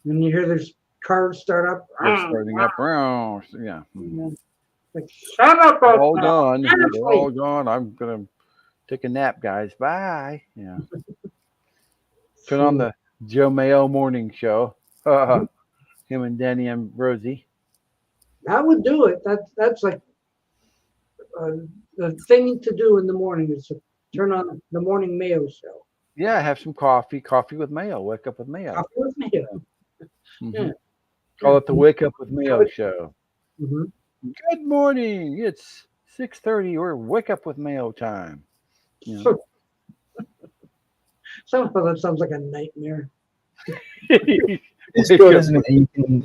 And you hear there's cars start up. They're starting up around. Yeah. Like, shut up! They're all gone. They're all gone. I'm gonna take a nap, guys. Bye. Yeah. Turn on the Joe Mayo morning show. Him and Danny and Rosie. That would do it. That's like the thing to do in the morning is to turn on the morning Mayo show. Yeah, have some coffee. Coffee with Mayo. Wake up with Mayo. Coffee with Mayo. Yeah. Call it the Wake Up with Mayo show. Mm-hmm. Good morning. It's 6:30 or Wake Up with Mayo time. Yeah. Somehow that sounds like a nightmare. It's good, isn't it?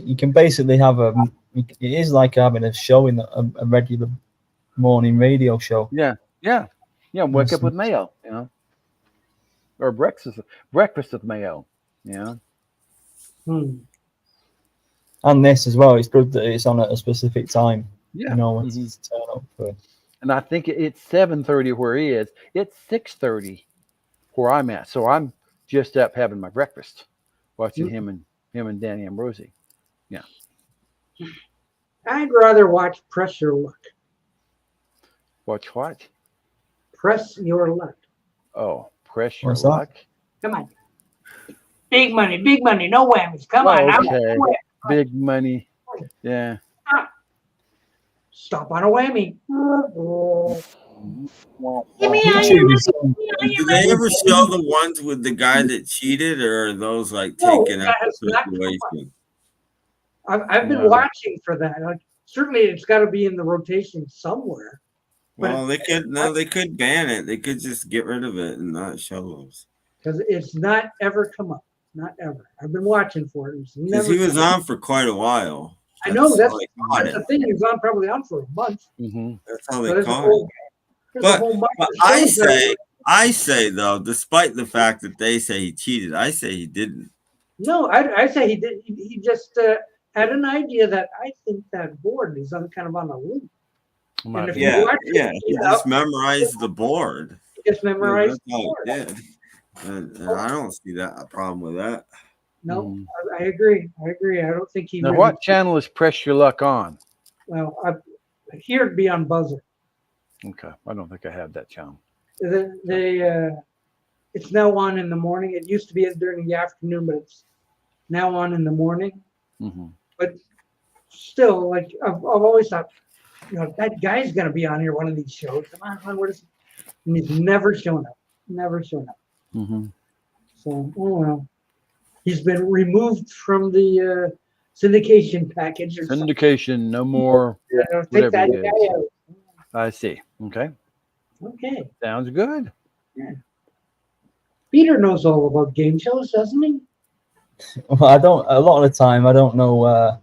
You can basically have it is like having a show in a regular morning radio show. Yeah. Wake Up with Mayo, you know, or breakfast with Mayo, you know. And this as well. It's good that it's on at a specific time. Yeah. You know when to turn up for. And I think it's 7:30 where he is. It's 6:30 where I'm at. So I'm just up having my breakfast, watching him and Danny and Rosie. Yeah. I'd rather watch Press Your Luck. Watch what? Press Your Luck. Oh, Press Your What's Luck. Come on. Big money, no whammies. Come on. Okay. Big money. Yeah. Stop on a whammy. Do they ever show the ones with the guy that cheated, or are those like taken out of situation? I've been watching for that. Like, certainly, it's got to be in the rotation somewhere. Well, they could ban it. They could just get rid of it and not show those. Because it's not ever come up. Not ever. I've been watching for it. Because he was on for quite a while. I know that's the thing. He was probably on for a month. That's how they caught it. But I say though, despite the fact that they say he cheated, I say he didn't. No, I say he did. He just had an idea that I think that board is kind of on a loop. He just memorized the board. He just memorized the board. Did. And I don't see a problem with that. No, I agree. I don't think he. Now, what channel is Press Your Luck on? Well, here it'd be on Buzzer. Okay, I don't think I have that channel. It's now on in the morning. It used to be during the afternoon, but it's now on in the morning. But still, like I've always thought, you know, that guy's gonna be on here one of these shows. Come on, what is it? And he's never shown up. So, oh well. He's been removed from the syndication package. Syndication, no more. Take that guy out. I see. Okay. Okay. Sounds good. Yeah. Peter knows all about game shows, doesn't he? Well, I don't. A lot of the time, I don't know. I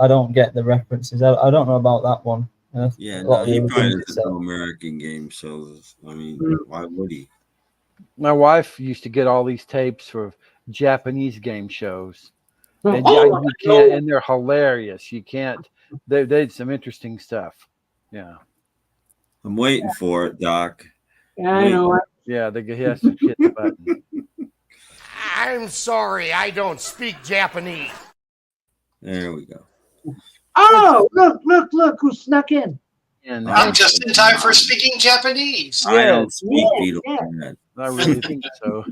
don't get the references. I don't know about that one. Yeah, a no, lot of the he other probably things you doesn't said. know American game shows. I mean, why would he? My wife used to get all these tapes for Japanese game shows, and Oh, you can't. And they're hilarious. You can't. They did some interesting stuff. Yeah. I'm waiting for it, Doc. Yeah, I know. Yeah, he has to hit the button. I'm sorry, I don't speak Japanese. There we go. Oh, look who snuck in. And I'm just in time for speaking Japanese. I don't speak yeah, Beatle. I really think so.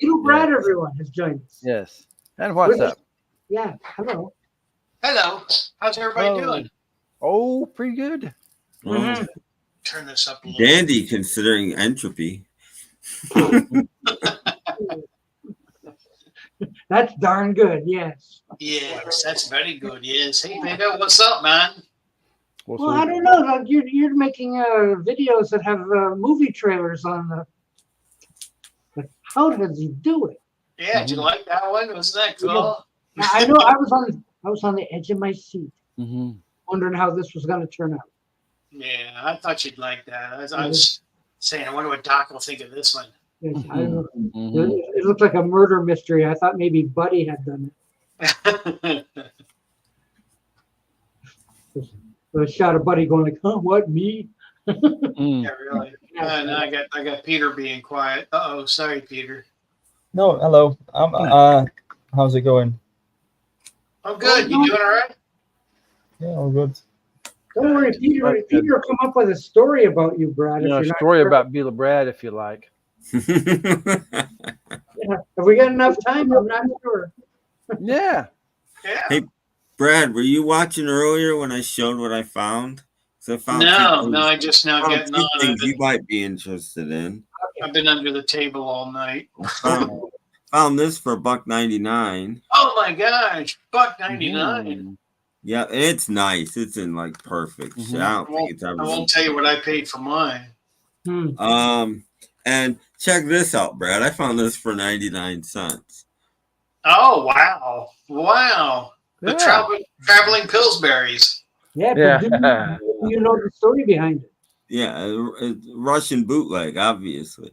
Beatle Brad, everyone has joined us. Yes. And what's up? Yeah, hello. Hello. How's everybody doing? Oh, pretty good. Oh, Turn this up a little. dandy considering entropy. That's darn good, yes. Yes, that's very good. Yes. Hey, Vega, what's up, man? Well, I don't know. Like you're making videos that have movie trailers on the. But how does he do it? Yeah, did you like that one? Wasn't that cool? Yeah. I know. I was on the edge of my seat, wondering how this was going to turn out. Yeah, I thought you'd like that. I was saying, I wonder what Doc will think of this one. Yes, it looked like a murder mystery. I thought maybe Buddy had done it. The shot of Buddy going like, "Huh, what, me?" Yeah, really. And I got Peter being quiet. Uh-oh, sorry, Peter. No, hello. How's it going? I'm good. You doing all right? Yeah, all good. Don't worry, Peter will come up with a story about you, Brad. A story about Beatle Brad, if you like. Yeah. Have we got enough time? I'm not sure. Yeah. Hey, Brad, were you watching earlier when I showed what I found? So I found I just now getting on. Things you might be interested in. I've been under the table all night. Found this for $1.99. Oh my gosh, $1.99. Yeah, it's nice. It's in like perfect. I won't tell you what I paid for mine. And check this out, Brad. I found this for 99 cents. Oh wow. The traveling Pillsburies. Yeah, but you know the story behind it. Yeah, Russian bootleg, obviously.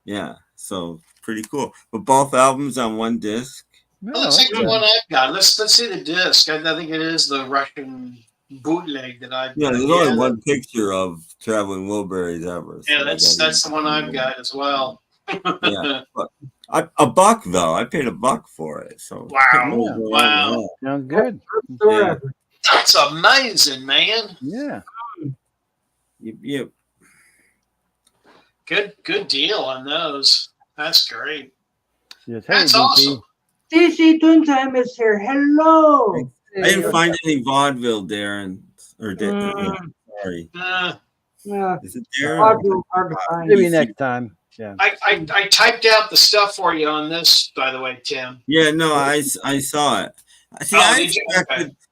Yeah, so pretty cool. But both albums on one disc. Well, let's take the one I've got. Let's see the disc. I think it is the Russian bootleg that I've got. Yeah, there's only one picture of Traveling Wilburys ever. Yeah, that's the one I've got as well. Yeah, but $1 though. I paid $1 for it. So wow. Sounds good. Yeah. That's amazing, man. Yeah. Yep. Good deal on those. That's great. Yes, that's awesome. DC Toontime is here. Hello. I didn't find any vaudeville, Darren. Sorry. Is it Darren? Hard to find. Maybe next time. Yeah. I typed out the stuff for you on this, by the way, Tim. Yeah, no, I saw it. See,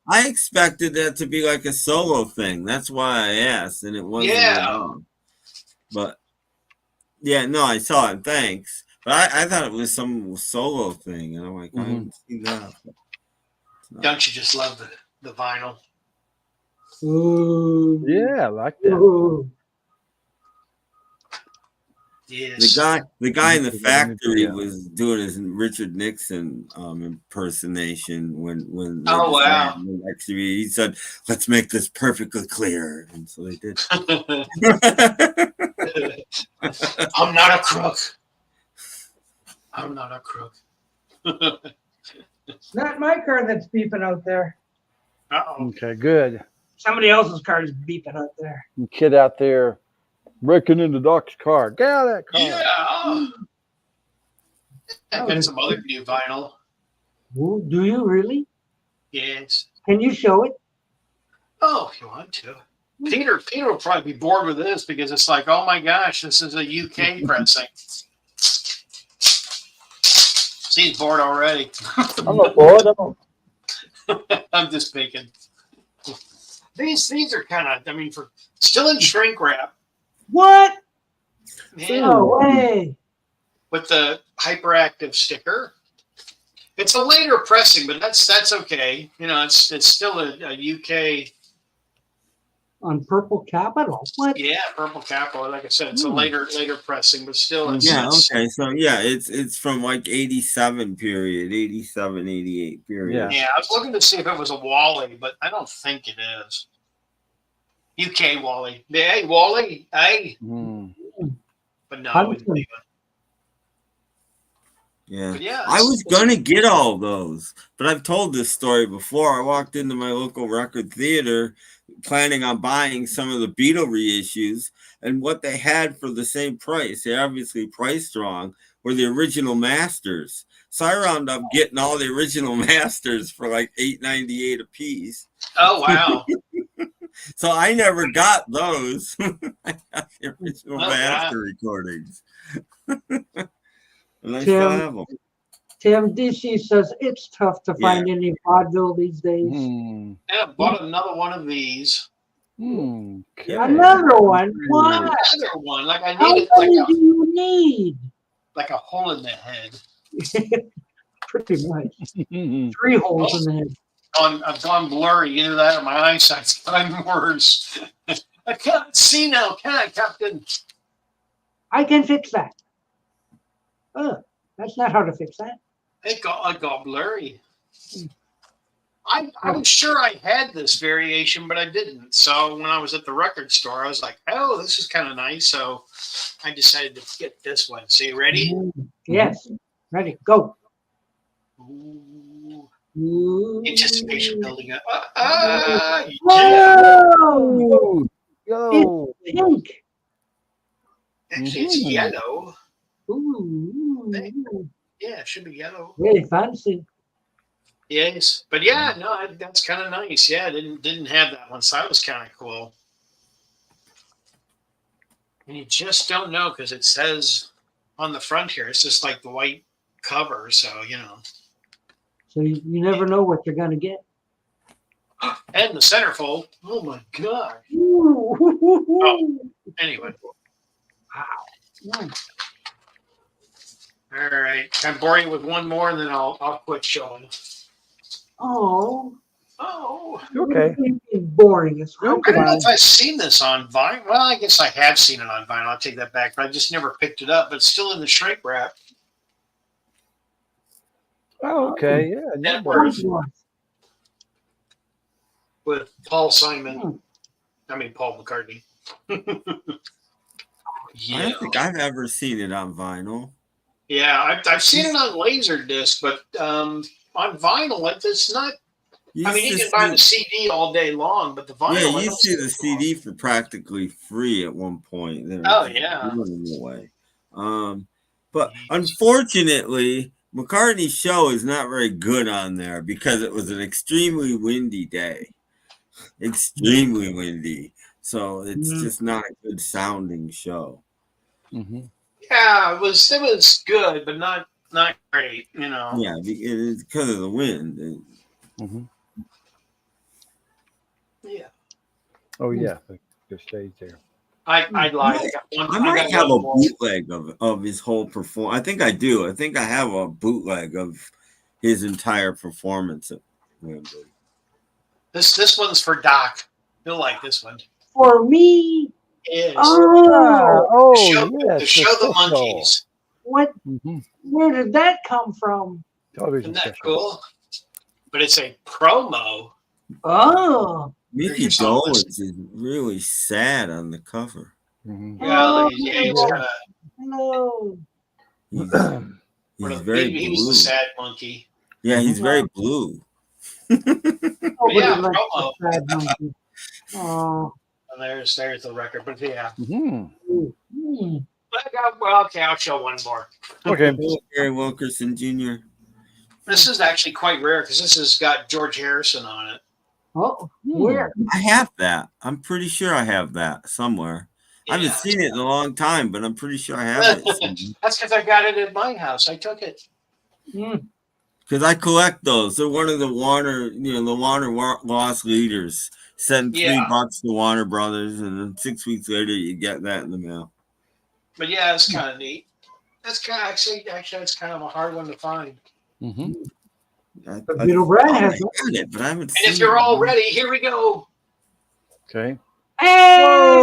I expected that to be like a solo thing. That's why I asked, and it wasn't. Yeah. But yeah, no, I saw it. Thanks. But I thought it was some solo thing, and I'm like, I didn't see that. Don't you just love the vinyl? Ooh. Yeah, I like that. Ooh. Yes. The guy in the factory was doing his Richard Nixon impersonation when oh wow. Actually, he said, "Let's make this perfectly clear," and so they did. I'm not a crook. I'm not a crook. It's not my car that's beeping out there. Uh-oh. Okay, good. Somebody else's car is beeping out there. You kid out there breaking into Doc's car. Get out of that car. Yeah. I've got some other new vinyl. Ooh, do you really? Yes. Can you show it? Oh, if you want to. Peter will probably be bored with this because it's like, oh my gosh, this is a UK pressing. He's bored already. I'm not bored. I'm just picking. These are kind of, I mean, for still in shrink wrap. What? Yeah. No way. With the hyperactive sticker. It's a later pressing, but that's okay. You know, it's still a UK. On Purple Capital. What? Yeah, Purple Capital. Like I said, it's a later pressing, but still. It's, Yeah, okay. So yeah, it's from like 87 period, 87, 88 period. Yeah, I was looking to see if it was a Wally, but I don't think it is. UK Wally. Hey, Wally. Hey. But no. Yeah. But yeah, I was gonna get all those, but I've told this story before. I walked into my local record theater planning on buying some of the Beatle reissues, and what they had for the same price, they obviously priced wrong, were the original masters. So I wound up getting all the original masters for like $8.98 a piece. Oh wow. So I never got those. I got the original master recordings. And I still have them. Tim DC says it's tough to find any vaudeville these days. Yeah, bought another one of these. Another one? What? Another one. Like I How needed many do you need? like a hole in the head. Pretty much. 3 holes in the head. I've gone blurry. Either that or my eyesight's gotten worse. I can't see now, can I, Captain? I can fix that. Oh, that's not how to fix that. I got blurry. I was sure I had this variation, but I didn't. So when I was at the record store, I was like, oh, this is kind of nice. So I decided to get this one. So you ready? Yes. Ready. Go. Anticipation building up. Whoa! Go. It's pink. Actually, it's yellow. Ooh. Yeah, it should be yellow. Very fancy. Yes, but yeah, no, that's kind of nice. Yeah, I didn't have that one, so that was kind of cool. And you just don't know because it says on the front here, it's just like the white cover, so you know. So you never know what you're gonna get. And the centerfold. Oh my god. Oh, anyway. Wow. All right. Can I bore you with one more, and then I'll quit showing. Oh. Okay. Boring as hell. I don't know if I've seen this on vinyl. Well, I guess I have seen it on vinyl. I'll take that back, but I just never picked it up. But it's still in the shrink wrap. Oh, okay. Yeah. Network with Paul Simon. I mean Paul McCartney. I don't think I've ever seen it on vinyl. Yeah, I've seen it on Laserdisc, but on vinyl, it's not. I mean, you can buy the CD all day long, but the vinyl. Yeah, you see the CD for practically free at one point. Oh yeah. Away. But unfortunately, McCartney's show is not very good on there because it was an extremely windy day. Extremely windy. So it's just not a good sounding show. Yeah, it was good, but not great, you know. Yeah, it's because of the wind. Yeah. Oh yeah, the stage there. I lied. I might have a bootleg of his whole performance. I think I do. I think I have a bootleg of his entire performance at Wembley. This one's for Doc. He'll like this one. For me. Yes. Oh, to show the monkeys. What? Where did that come from? Television. Isn't that cool? But it's a promo. Oh. Mickey Dolenz is really sad on the cover. Yeah, No. He's very blue. He was the sad monkey. Yeah, he's very blue. Yeah, promo. Sad monkey. Oh. There's the record, but yeah. Well, okay, I'll show one more. Okay, Gary Wilkerson Jr. This is actually quite rare because this has got George Harrison on it. Oh, where? I have that. I'm pretty sure I have that somewhere. I haven't seen it in a long time, but I'm pretty sure I have it. That's because I got it at my house. I took it. Because I collect those. They're one of the Warner, the Warner lost leaders. Send $3 to Warner Brothers, and then 6 weeks later you get that in the mail. But yeah, it's kind of neat. That's kind of actually it's kind of a hard one to find. Mm-hmm. Beatle Brad has it, but I haven't And seen if you're it. all ready, here we go. Okay. Hey!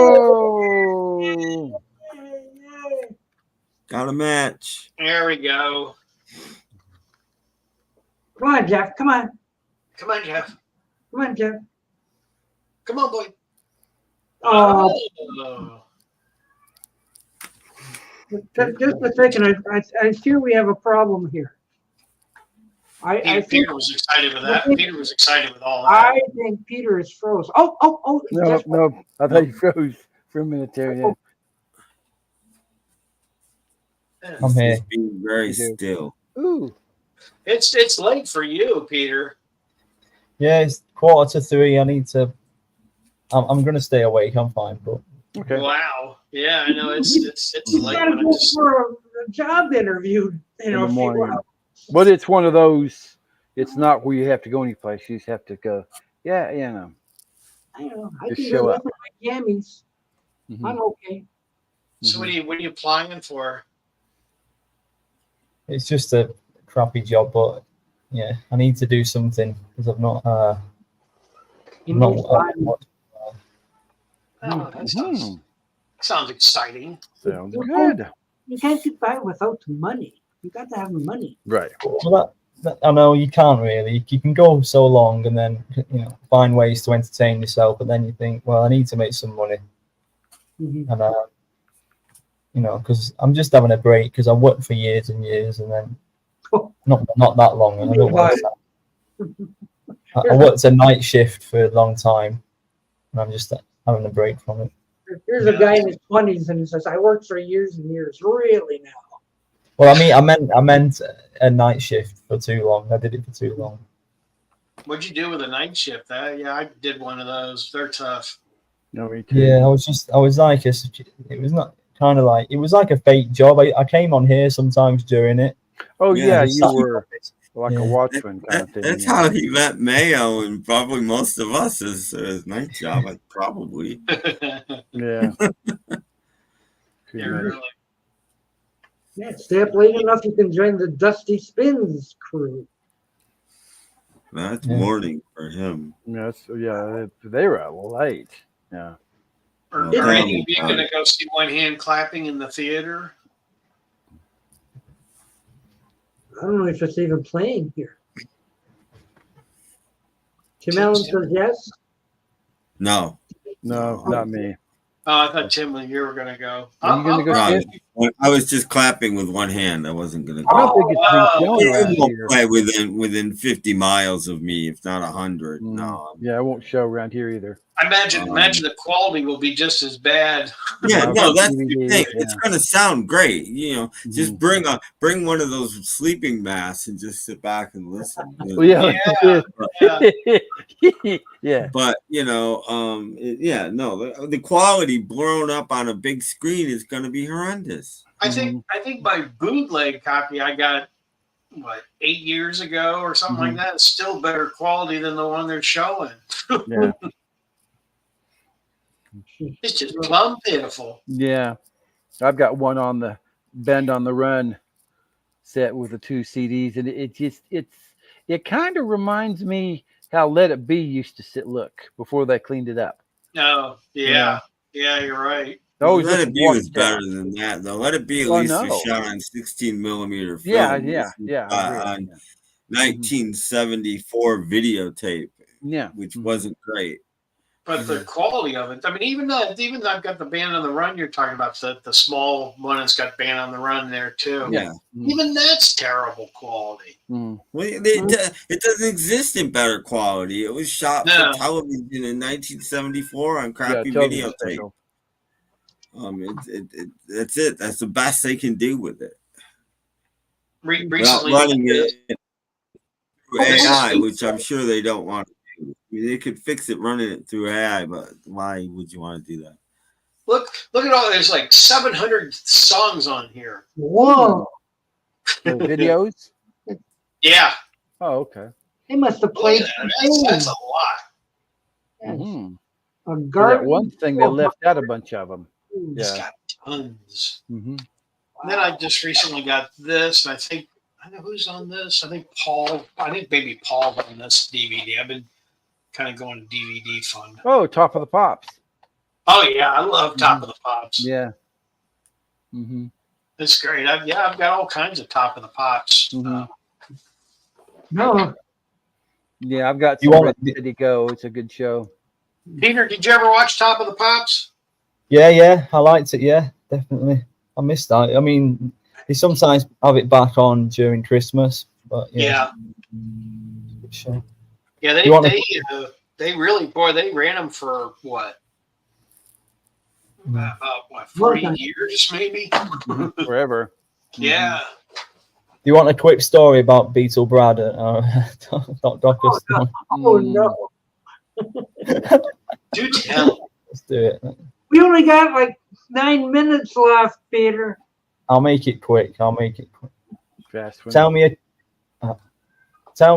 Got a match. There we go. Come on, Jeff. Come on. Come on, Jeff. Come on, Jeff. Come on, boy. Oh. Oh. Just a second. I fear we have a problem here. I think Peter was excited with that. Peter was excited with all that. I think Peter is froze. Oh. No. I thought you froze for a minute there. Yeah. I'm here. Just being very still. Ooh. It's late for you, Peter. Yeah, it's 2:45. I need to. I'm gonna stay awake. I'm fine, but okay. Wow. Yeah, I know it's You late. gotta go for a job interview. In the morning. But it's one of those. It's not where you have to go anyplace. You just have to go. Yeah, I know. I Just can show go up. with my jammies. Mhm. I'm okay. So what are you applying for? it's just a crappy job. But yeah, I need to do something because I've not. Oh, that sounds exciting. Sounds good. You can't get by without money. You got to have money. Right. Well, I know you can't really. You can go so long and then find ways to entertain yourself, but then you think, well, I need to make some money, and because I'm just having a break because I worked for years and years, and then not that long, and I don't want to. I worked a night shift for a long time, and I'm just having a break from it. Here's a guy in his 20s and he says, I worked for years and years. Really now? Well, I meant a night shift for too long. I did it for too long. What'd you do with a night shift? Yeah, I did one of those. They're tough. No, me too. Yeah, I was like it was not kind of like it was like a fake job. I came on here sometimes during it. Oh yeah, just you sat- were like a watchman kind of thing. That's how he met Mayo and probably most of us as night job. Probably. Yeah. Really. Yeah, stay up late enough, you can join the Dusty Spins crew. That's morning for him. Yes, yeah, they were late. Yeah. Are any of you going to go see One Hand Clapping in the theater? I don't know if it's even playing here. Tim Allen says yes. No, not me. Oh, I thought Tim, you were going to go. Are you going to go? No, I was just clapping with one hand. I wasn't going to go. I don't think it's been shown around It won't here. play within 50 miles of me, if not 100. No. Yeah, it won't show around here either. I imagine the quality will be just as bad. Yeah, no, that's the DVD, thing. yeah. It's gonna sound great. Just bring one of those sleeping masks and just sit back and listen. Well, yeah. But the quality blown up on a big screen is gonna be horrendous. I think my bootleg copy I got 8 years ago or something like that is still better quality than the one they're showing. Yeah. It's just plumb pitiful. Yeah. I've got one on the Bend on the Run set with the 2 CDs, and it kind of reminds me how Let It Be used to look before they cleaned it up. Oh, yeah, you're right. Let It Be was better than that, though. Let It Be at least was shot on 16mm film. On 1974 videotape. Yeah, which wasn't great. But the quality of it, I mean, even I've got the Band on the Run you're talking about, the small one that's got Band on the Run there too. Yeah. Even that's terrible quality. Well, it doesn't exist in better quality. It was shot for television in 1974 on crappy videotape. That's it. That's the best they can do with it. Without running it through AI, which I'm sure they don't want to do. I mean, they could fix it running it through AI, but why would you want to do that? Look at all. There's like 700 songs on here. Whoa! Videos? Yeah. Oh, okay. They must have played. That's a lot. Yes. Mhm. A For that garden. one thing, they left out a bunch of them. It's Yeah. got tons. Mm-hmm. And then I just recently got this, and I know who's on this. I think maybe Paul's on this DVD. I've been kind of going to DVD fund. Oh, Top of the Pops. Oh yeah, I love Top of the Pops. Yeah. Mm-hmm. It's great. I've got all kinds of Top of the Pops. Mm-hmm. No. Yeah, I've got You some want- Ready to Go. It's a good show. Peter, did you ever watch Top of the Pops? Yeah, I liked it. Yeah, definitely. I missed that. I mean, they sometimes have it back on during Christmas, but yeah. Sure. Yeah, they really they ran them for what? About 40 years maybe. Forever. Yeah. Do you want a quick story about Beatle Brad Doc Docus? Oh no. Do tell. Let's do it. We only got like 9 minutes left, Peter. I'll make it quick. Fast one. Tell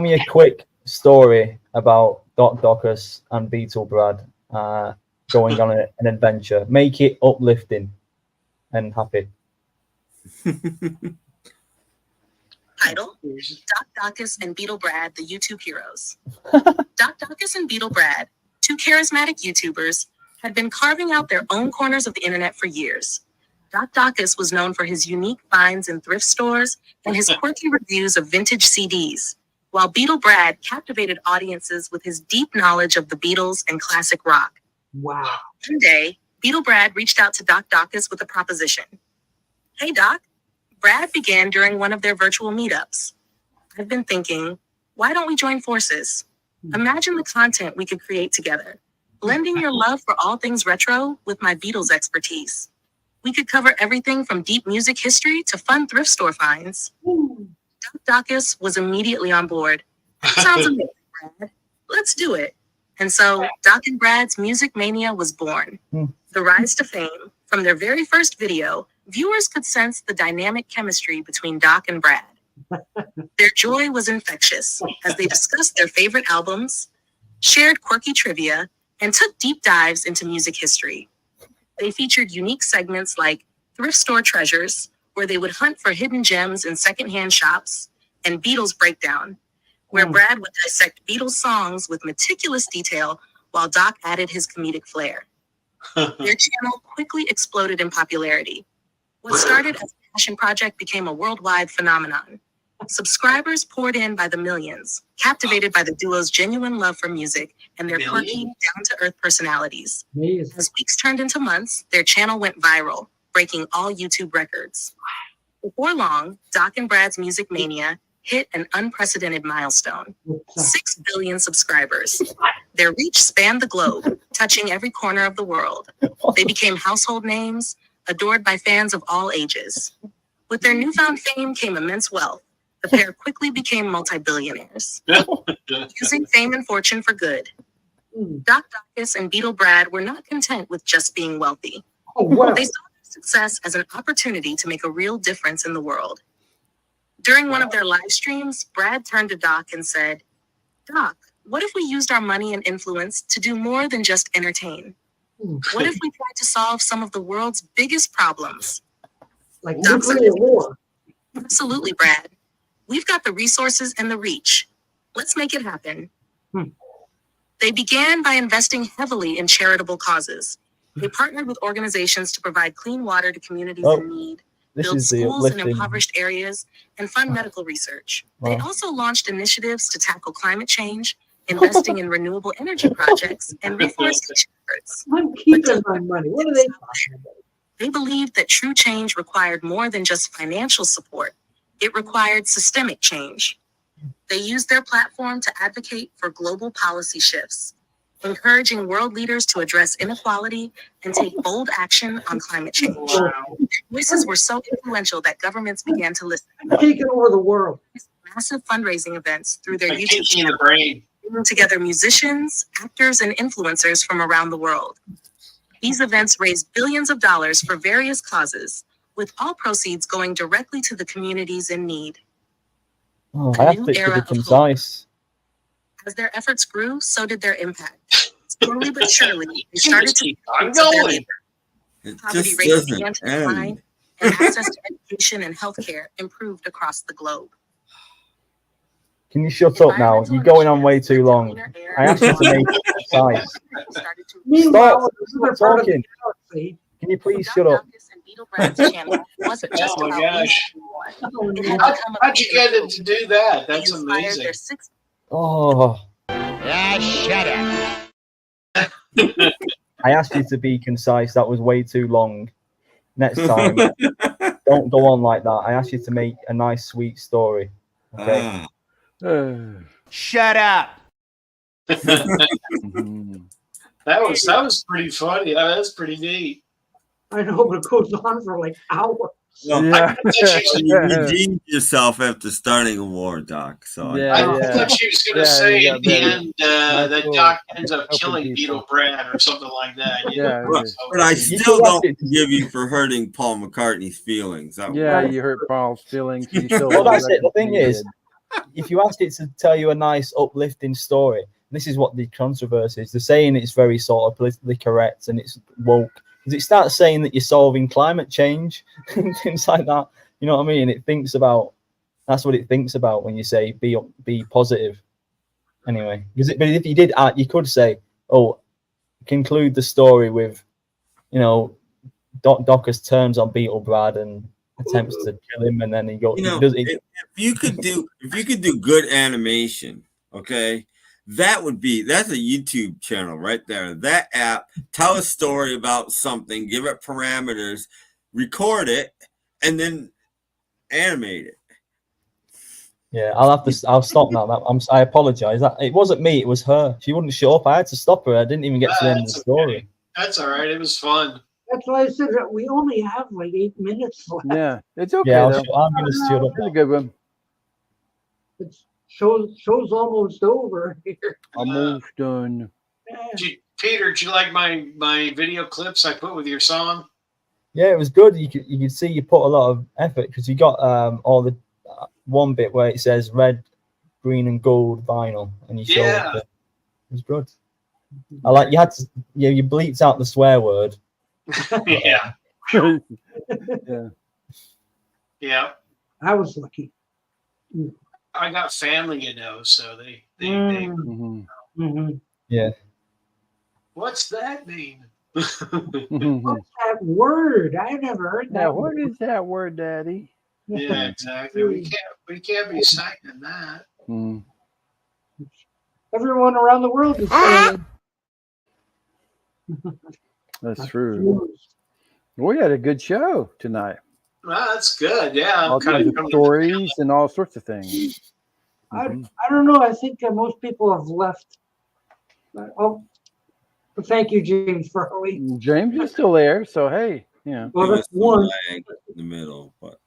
me a quick story about Doc Docus and Beatle Brad going on an adventure. Make it uplifting and happy. Title: Doc Docus and Beatle Brad, the YouTube heroes. Doc Docus and Beatle Brad, two charismatic YouTubers, had been carving out their own corners of the internet for years. Doc Docus was known for his unique finds in thrift stores and his quirky reviews of vintage CDs, while Beatle Brad captivated audiences with his deep knowledge of the Beatles and classic rock. Wow. One day, Beatle Brad reached out to Doc Docus with a proposition. Hey, Doc. Brad began during one of their virtual meetups. I've been thinking, why don't we join forces? Imagine the content we could create together, blending your love for all things retro with my Beatles expertise. We could cover everything from deep music history to fun thrift store finds. Doc Docus was immediately on board. That sounds amazing, Brad. Let's do it. And so Doc and Brad's Music Mania was born. The rise to fame. From their very first video, viewers could sense the dynamic chemistry between Doc and Brad. Their joy was infectious as they discussed their favorite albums, shared quirky trivia, and took deep dives into music history. They featured unique segments like Thrift Store Treasures, where they would hunt for hidden gems in secondhand shops, and Beatles Breakdown, where Brad would dissect Beatles songs with meticulous detail while Doc added his comedic flair. Their channel quickly exploded in popularity. What started as a passion project became a worldwide phenomenon. Subscribers poured in by the millions, captivated by the duo's genuine love for music and their quirky, down-to-earth personalities. As weeks turned into months, their channel went viral, breaking all YouTube records. Before long, Doc and Brad's Music Mania hit an unprecedented milestone: 6 billion subscribers. Their reach spanned the globe, touching every corner of the world. They became household names, adored by fans of all ages. With their newfound fame came immense wealth. The pair quickly became multi-billionaires, using fame and fortune for good. Doc Docus and Beatle Brad were not content with just being wealthy. They saw their success as an opportunity to make a real difference in the world. During one of their live streams, Brad turned to Doc and said, Doc, what if we used our money and influence to do more than just entertain? What if we tried to solve some of the world's biggest problems? Like Doc's nuclear war. Absolutely, Brad. We've got the resources and the reach. Let's make it happen. They began by investing heavily in charitable causes. They partnered with organizations to provide clean water to communities in need, build schools in impoverished areas, and fund medical research. They also launched initiatives to tackle climate change, investing in renewable energy projects and reforestation efforts. I'm keeping my money. What are they talking about? They believed that true change required more than just financial support. It required systemic change. They used their platform to advocate for global policy shifts, encouraging world leaders to address inequality and take bold action on climate change. Their voices were so influential that governments began to listen. Taking over the world. Massive fundraising events through their Like YouTube pinky in the channel, brain. bringing together musicians, actors, and influencers from around the world. These events raised billions of dollars for various causes, with all proceeds going directly to the communities in need. Oh, A I have new to be era of hope. concise. As their efforts grew, so did their impact. Slowly but surely, they started to keep see on fruits of their going. labor. It Poverty just rates began doesn't to decline, end. and access to education and healthcare improved across the globe. Can you shut up now? You're going on way too long. I asked you to make it concise. Meanwhile, Stop another part of the talking. galaxy. Can you please shut up? And Beetle Brand's channel wasn't just Oh my about music gosh. anymore. It had become a How'd you get it to do that? That's They inspired amazing. their sixth Oh, Ah, shut up. I asked you to be concise. That was way too long. Next time, don't go on like that. I asked you to make a nice, sweet story. Okay. Shut up. That was pretty funny. That's pretty neat. I know, but it goes on for like hours. Well, Yeah. I thought you redeemed yourself after starting a war, Doc. So I Yeah. thought she was going to Yeah, say you at got the better. end Nice that little Doc ends up helping killing people. Beetle Brand or something like that. You Yeah, know? yeah. So- but I You still can don't watch it. forgive you for hurting Paul McCartney's feelings. That Yeah, was- you hurt Paul's feelings. You still Well, love that's it. The records thing he is, did. if you asked it to tell you a nice, uplifting story, this is what the controversy is. They're saying it's very sort of politically correct and it's woke. Because it starts saying that you're solving climate change and things like that. You know what I mean? It thinks about, that's what it thinks about when you say be positive. Anyway, but if you did, you could say, oh, conclude the story with, you know, Docker's turns on Beetle Brad and attempts to kill him, and then he goes. You know, Does if you could do good animation, okay, that's a YouTube channel right there. That app, tell a story about something, give it parameters, record it, and then animate it. Yeah, I'll stop now. I apologize. It wasn't me. It was her. She wouldn't shut up. I had to stop her. I didn't even get to the end of the story. Okay. That's all right. It was fun. That's why I said that we only have like 8 minutes left. Yeah, it's okay. Yeah, though. I'm going to shut up. It's a good one. It's show's almost over here. Almost done. Peter, did you like my video clips I put with your song? Yeah, it was good. You could see you put a lot of effort because you got all the one bit where it says red, green, and gold vinyl, and you showed it. It was good. I like you had to you bleeped out the swear word. Yeah. Yeah. Yeah. I was lucky. I got family, you know, so they Yeah. What's that mean? What's that word? I never heard that. Yeah, what is that word, Daddy? Yeah, exactly. We can't be citing that. Everyone around the world is saying. That's true. We had a good show tonight. Well, that's good. Yeah, All kinds of stories and all sorts of things. I don't know. I think most people have left. Oh, thank you, James, for waiting. James is still there, so hey, yeah. Well, that's one. In the middle, but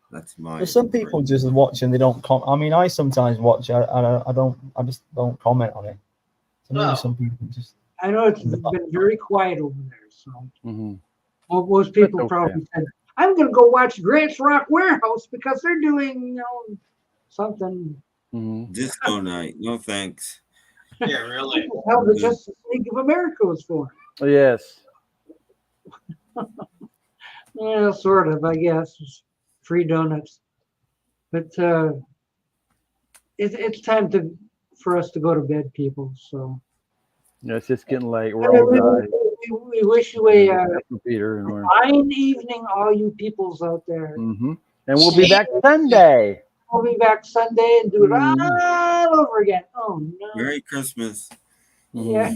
that's mine. There's some people just watch and they don't I mean, I sometimes watch. I just don't comment on it. So maybe some people just. I know it's been very quiet over there, so well, most people probably said, "I'm going to go watch Grant's Rock Warehouse because they're doing, something." Disco night. No thanks. Yeah, really. How the Justice League of America was for. Yes. Yeah, sort of, I guess. It's free donuts, but it's time for us to go to bed, people. So. Yeah, it's just getting late. We're all dying. We wish you a Peter and fine evening, all you peoples out there. And we'll be back Sunday. We'll be back Sunday and do it all over again. Oh no! Merry Christmas. Yeah.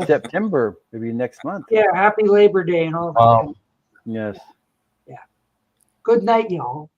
September, maybe next month. Yeah. Happy Labor Day and all that. Yes. Yeah. Good night, y'all.